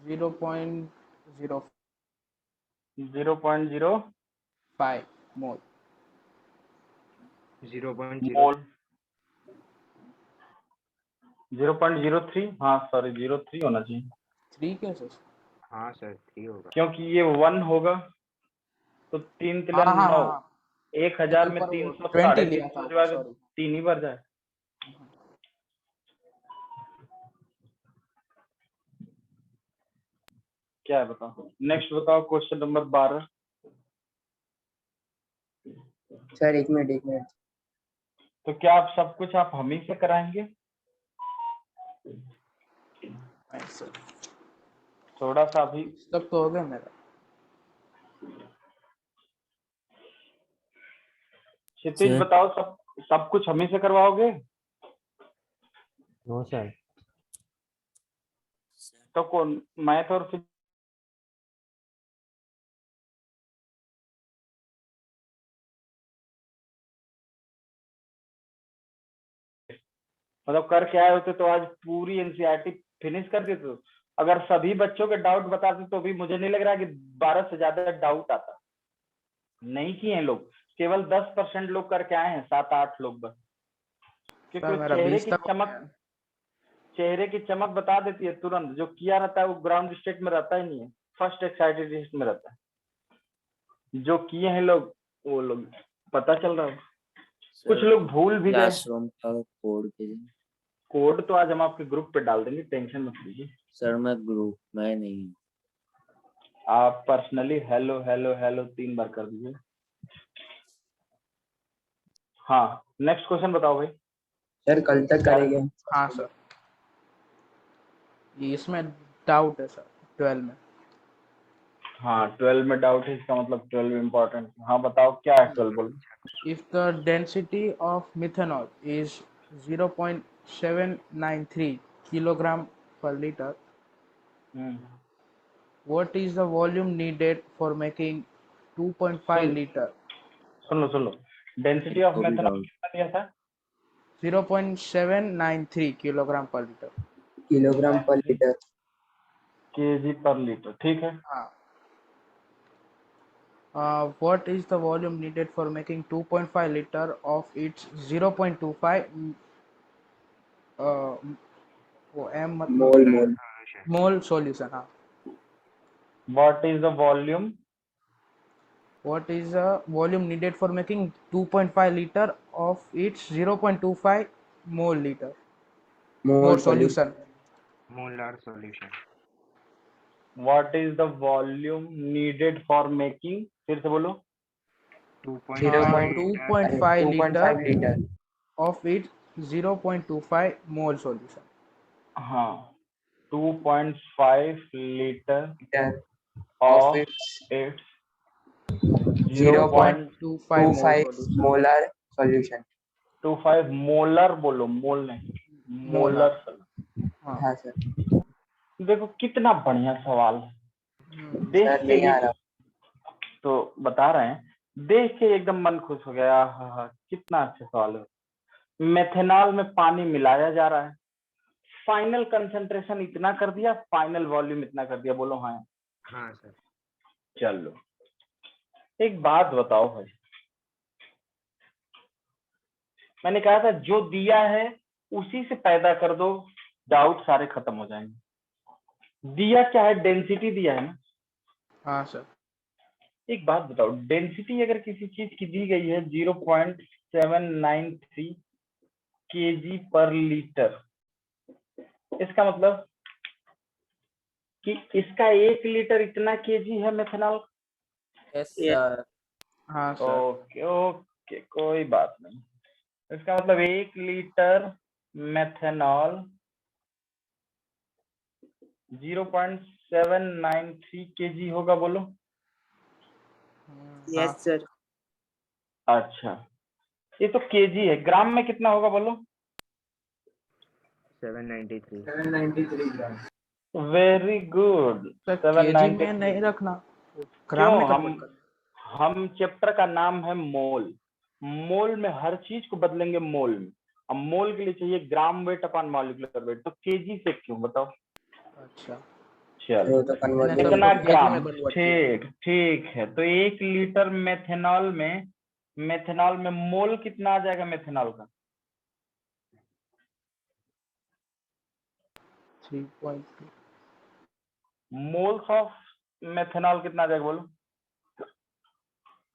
0.05 मोल। 0.03। हाँ सॉरी 03 होना चाहिए। 3 कैसे? हाँ सर 3 होगा, क्योंकि ये 1 होगा तो 3 3 हाँ, 9। हाँ। 1000 में 300 350 3 ही भर जाए। क्या है बताओ? नेक्स्ट बताओ क्वेश्चन नंबर 12। सर एक मिनट। तो क्या आप सब कुछ आप हम ही से कराएंगे? थोड़ा सा अभी तब तो हो गया मेरा। क्षितिज बताओ, सब कुछ हम ही से करवाओगे? No sir. तो कौन मैथ और मतलब कर के आए होते तो आज पूरी एनसीईआरटी फिनिश कर देते तो। अगर सभी बच्चों के डाउट बताते तो भी मुझे नहीं लग रहा कि 12 से ज्यादा डाउट आता। नहीं किए हैं लोग, केवल 10% लोग करके आए हैं, 7-8 लोग बस, क्योंकि सर वो मेरा 20 तक हो गया। चेहरे की चमक बता देती है तुरंत। जो किया रहता है वो ग्राउंड स्टेट में रहता ही नहीं है, फर्स्ट एक्साइटेड स्टेट में रहता है। जो किए हैं लोग, वो लोग पता चल रहा है। कुछ लोग भूल भी गए। क्लासरूम का कोड भेजें। कोड तो आज हम आपके ग्रुप पे डाल देंगे, टेंशन मत लीजिए। सर मैं ग्रुप में नहीं हूँ। आप पर्सनली हेलो हेलो हेलो 3 बार कर दीजिए। हाँ, नेक्स्ट क्वेश्चन बताओ भाई। सर कल तक करेंगे। हाँ सर, ये इसमें डाउट है सर 12 में। हाँ 12 में डाउट है, इसका मतलब 12 इम्पोर्टेंट। हाँ बताओ क्या है 12, बोलो। If the density of methanol is 0.793 kilogram per liter, what is the volume needed for making 2.5 liter? Soon low, density of methanol कितना दिया था? 0.793 kilogram per liter. किलोग्राम पर लीटर। केजी पर लीटर, ठीक है। हाँ. What is the volume needed for making 2.5 liter of its 0.25 वो m मोल मतलब मोल सॉल्यूशन? हाँ. What is the volume? What is the volume needed for making 2.5 liter of its 0.25 mole liter more solution? Molar solution. What is the volume needed for making? फिर से बोलो। 2.5 liter litre of its 0.25 mole solution. हाँ 2.5 litre of of it's its 0.25 mole 0.25 solution. Molar solution. 0.25 molar, बोलो मोल नहीं, molar. हाँ sir. देखो कितना बढ़िया सवाल है, देख सर के नहीं ही आ रहा। तो बता रहे हैं, देख के एकदम मन खुश हो गया। हाँ कितना अच्छा सवाल है। मेथेनॉल में पानी मिलाया जा रहा है, फाइनल कंसंट्रेशन इतना कर दिया, फाइनल वॉल्यूम इतना कर दिया, बोलो हाँ। हाँ सर। चलो एक बात बताओ भाई, मैंने कहा था जो दिया है उसी से पैदा कर दो, डाउट सारे खत्म हो जाएंगे। दिया क्या है? डेंसिटी दिया है ना। हाँ सर। एक बात बताओ, डेंसिटी अगर किसी चीज की दी गई है 0.793 केजी पर लीटर, इसका मतलब कि इसका 1 लीटर इतना केजी है मेथनॉल। Yes sir. हाँ सर। ओके ओके, कोई बात नहीं। इसका मतलब 1 लीटर मेथनॉल 0.793 केजी होगा, बोलो। Yes sir. अच्छा, ये तो केजी है, ग्राम में कितना होगा बोलो? 793 ग्राम। Very good. केजी में नहीं रखना, ग्राम में क्यों? कन्वर्ट कर। हम चैप्टर का नाम है मोल, मोल में हर चीज को बदलेंगे मोल में। अब मोल के लिए चाहिए gram weight upon molecular weight, तो केजी से क्यों बताओ? अच्छा तो चलो कन्वर्ट कितना ग्राम? ठीक ठीक है, तो 1 लीटर मेथेनॉल में मोल कितना आ जाएगा मेथेनॉल का? 3.2 मोल्स ऑफ मेथेनॉल कितना आ जाएगा बोलो?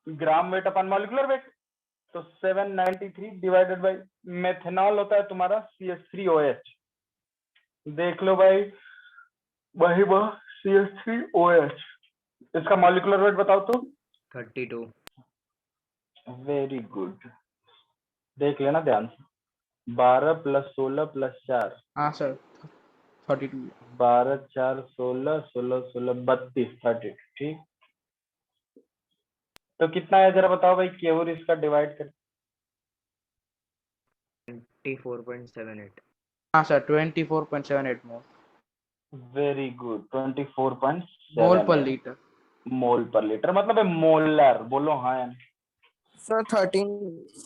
Gram weight upon molecular weight, तो 793 डिवाइडेड बाय मेथेनॉल होता है तुम्हारा CH3OH। देख लो भाई, वही वह CH3OH। इसका मॉलिक्यूलर वेट बताओ तो? 32। वेरी गुड, देख लेना ध्यान से। 12 + 16 + 4। हाँ सर 32। 12 4 16 16 16 32 32, ठीक। तो कितना है जरा बताओ भाई, केवल इसका डिवाइड कर। 24.78। हाँ सर 24.78 मोल। वेरी गुड, 24.7 मोल पर लीटर। मोल पर लीटर मतलब है मोलर, बोलो हाँ। सर 13।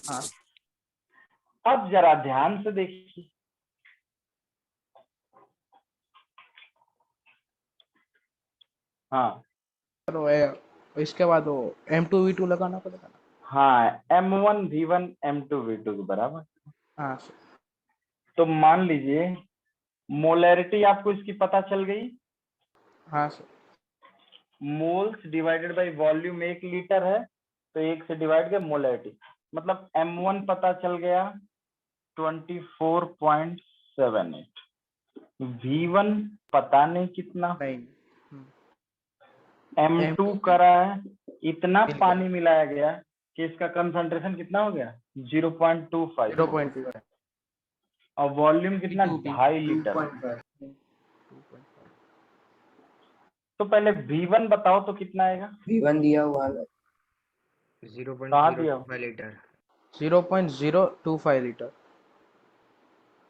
हाँ अब जरा ध्यान से देखिए, हाँ सर इसके बाद वो M2V2 लगाना पड़ेगा ना। हाँ M1 V1 M2 V2 के बराबर। हाँ सर। तो मान लीजिए मोलैरिटी आपको इसकी पता चल गई। हाँ sir. Moles divided by volume 1 litre है तो 1 से डिवाइड कर मोलैरिटी, मतलब M1 पता चल गया 24.78, V1 पता नहीं कितना, नहीं M2 M2 करा है, इतना मिल गया। पानी मिलाया गया कि इसका कंसंट्रेशन कितना हो गया 0.25 0.2 और वॉल्यूम कितना 2.5 लीटर। 2.5 तो पहले V1 बताओ तो कितना आएगा। V1 दिया हुआ है। 0.025 लीटर। 0.025 लीटर।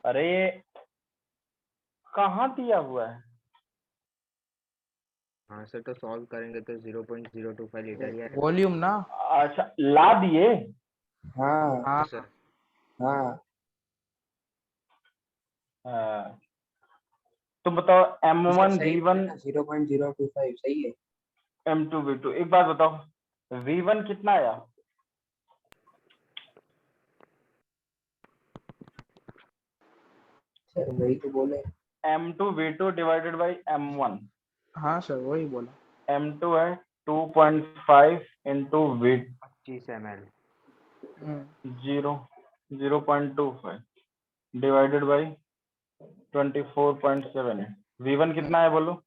अरे कहाँ दिया हुआ है। हाँ सर, तो सॉल्व करेंगे तो 0.025 लीटर ही आएगा। वॉल्यूम ना। अच्छा ला दिए। हाँ हाँ सर। हाँ हाँ। तो बताओ M1 V1 0.025 सही है। M2 V2, एक बात बताओ V1 कितना आया। सर वही तो बोले। M2 V2 divided by M1। हाँ सर वही बोला। M2 है 2.5 into V 25 ml। 0.25 divided by 24.7 V1 कितना है बोलो।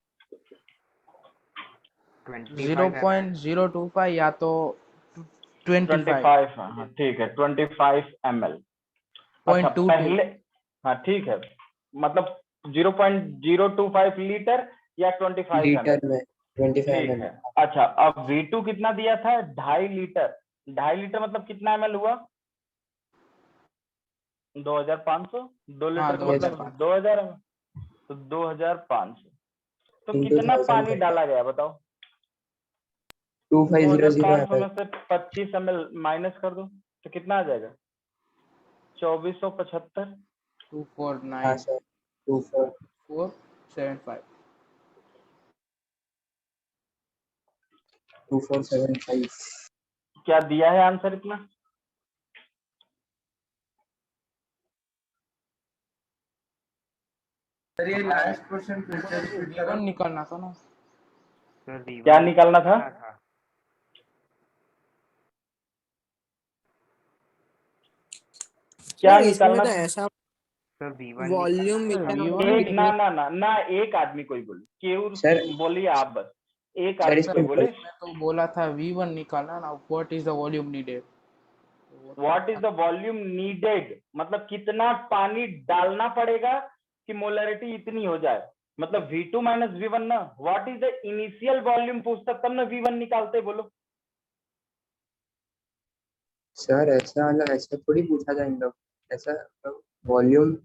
0.025 या तो 25 हाँ ठीक है 25 ml। अच्छा 0.22 पहले, हाँ ठीक है, मतलब 0.025 लीटर या 25 लीटर ml। में 25 ठीक ml। है। अच्छा अब V2 कितना दिया था 2.5 लीटर, 2.5 लीटर मतलब कितना ml हुआ 2500, 2 हाँ लीटर का मतलब 2000 ml, तो 2500। तो Into कितना 1000 पानी करके डाला गया बताओ। 2500 2500 ml। में से 25 ml माइनस कर दो तो कितना आ जाएगा 2475। 249 हाँ सर 2475 2475। क्या दिया है आंसर इतना। सर ये लास्ट क्वेश्चन फिर से रिपीट करो। V1 निकालना था ना। सर V1 क्या निकालना था। क्या सर इसमें निकालना तो था। ऐसा सर V1 वॉल्यूम एक ना एक आदमी कोई बोले केवल सर बोलिए आप बस एक सर आदमी इसमें कोई बोले मैं तो बोला था V1 निकालना ना। What is the volume needed. What is the volume needed मतलब कितना पानी डालना पड़ेगा कि मोलरिटी इतनी हो जाए, मतलब V2 माइनस V1 ना। What is the initial volume पूछता तब ना V1 निकालते बोलो। सर ऐसा मतलब ऐसा थोड़ी पूछा जाए इन लोग ऐसा वॉल्यूम।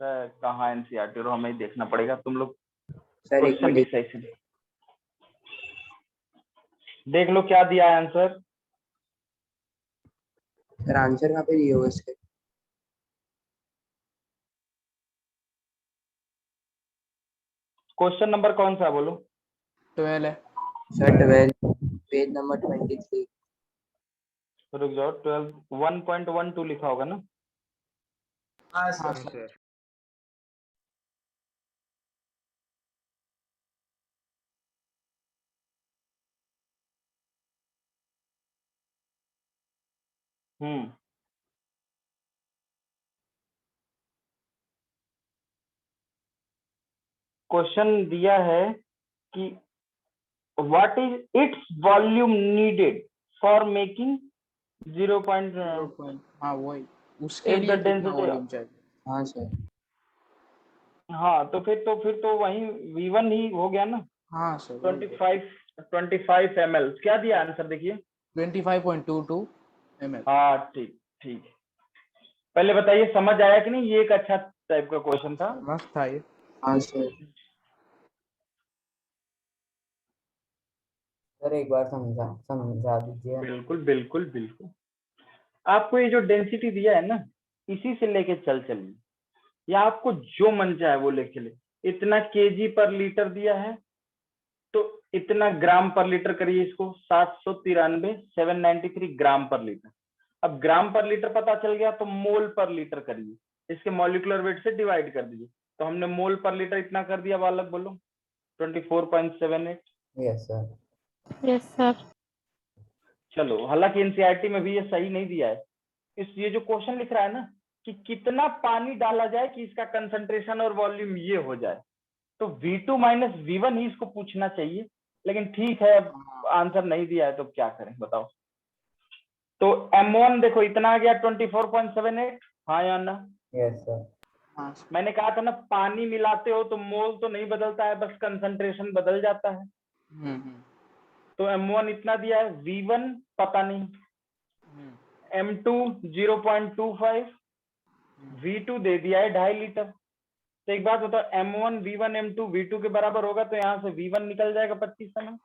कहाँ एनसीईआरटी और हमें ही देखना पड़ेगा तुम लोग। सर एक क्वेश्चन मिनट डिस्कशन देख लो क्या दिया है आंसर। सर आंसर कहाँ पे दिए हो इसके। क्वेश्चन नंबर कौन सा है बोलो। 12 है। Sir 12 page number 23। रुक जाओ 12 1.12 लिखा होगा ना। हाँ हाँ सर। सर। क्वेश्चन दिया है कि what is its volume needed for making 0. हाँ वही उसके लिए कितना वॉल्यूम चाहिए। हाँ सर। हाँ तो फिर तो वही V1 ही हो गया ना। हाँ सर 25 ml क्या दिया आंसर देखिए 25.22 ml। हाँ ठीक ठीक। पहले बताइए समझ आया कि नहीं, ये एक अच्छा टाइप का क्वेश्चन था। मस्त था ये। हाँ सर। सर एक बार समझा दीजिए। बिल्कुल बिल्कुल बिल्कुल। आपको ये जो डेंसिटी दिया है ना इसी से लेके चलिए, या आपको जो मन चाहे वो लेके ले। इतना केजी पर लीटर दिया है तो इतना ग्राम पर लीटर करिए इसको, 793 ग्राम पर लीटर। अब ग्राम पर लीटर पता चल गया तो मोल पर लीटर करिए, इसके मॉलिक्यूलर वेट से डिवाइड कर दीजिए। तो हमने मोल पर लीटर इतना कर दिया, बालक बोलो 24.78। Yes sir. Yes sir. चलो, हालांकि एनसीईआरटी में भी ये सही नहीं दिया है। ये जो क्वेश्चन लिख रहा है ना कि कितना पानी डाला जाए कि इसका कंसंट्रेशन और वॉल्यूम ये हो जाए, तो V2 माइनस V1 ही इसको पूछना चाहिए, लेकिन ठीक है, अब आंसर नहीं दिया है तो क्या करें बताओ। तो M1 देखो इतना आ गया 24.78, हाँ या ना? Yes sir. हाँ मैंने कहा था ना, पानी मिलाते हो तो मोल तो नहीं बदलता है, बस कंसंट्रेशन बदल जाता है। तो M1 इतना दिया है, V1 पता नहीं, M2 0.25, V2 दे दिया है 2.5 लीटर। तो एक बात बताओ, M1 V1 M2 V2 के बराबर होगा तो यहाँ से V1 निकल जाएगा 25 ml।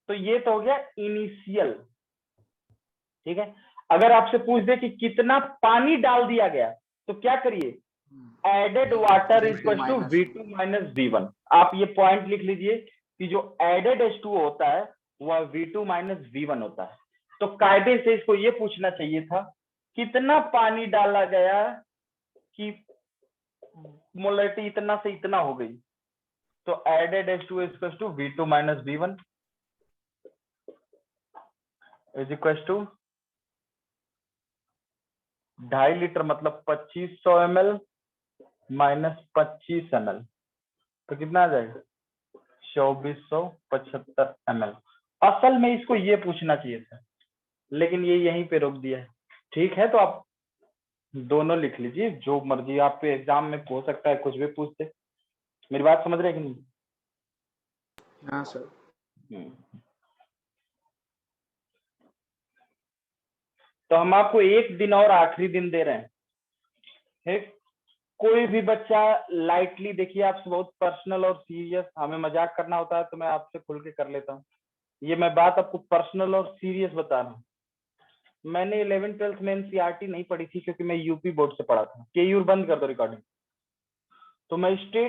तो ये तो हो गया इनिशियल, ठीक है। अगर आपसे पूछ दे कि कितना पानी डाल दिया गया तो क्या करिए, added water equal to V2 minus V1। आप ये पॉइंट लिख लीजिए कि जो एडेड H2O होता है वह V2 माइनस V1 होता है। तो कायदे से इसको ये पूछना चाहिए था कितना पानी डाला गया कि मोलरिटी इतना से इतना हो गई। तो added H2O equal to V2 minus V1 is equal to 2.5 litre मतलब 2500 ml माइनस 25 ml, तो कितना आ जाएगा 2475 ml। असल में इसको ये पूछना चाहिए था, लेकिन ये यहीं पे रोक दिया है। ठीक है, तो आप दोनों लिख लीजिए, जो मर्जी आप पे एग्जाम में हो सकता है कुछ भी पूछते। मेरी बात समझ रहे कि नहीं? हाँ सर। तो हम आपको एक दिन और आखिरी दिन दे रहे हैं, ठीक? कोई भी बच्चा लाइटली, देखिए आपसे बहुत पर्सनल और सीरियस, हमें मजाक करना होता है तो मैं आपसे खुल के कर लेता हूँ। ये मैं बात आपको पर्सनल और सीरियस बता रहा हूँ। मैंने 11th-12th में एनसीईआरटी नहीं पढ़ी थी क्योंकि मैं यूपी बोर्ड से पढ़ा था। केयूर बंद कर दो रिकॉर्डिंग। तो मैं स्टेट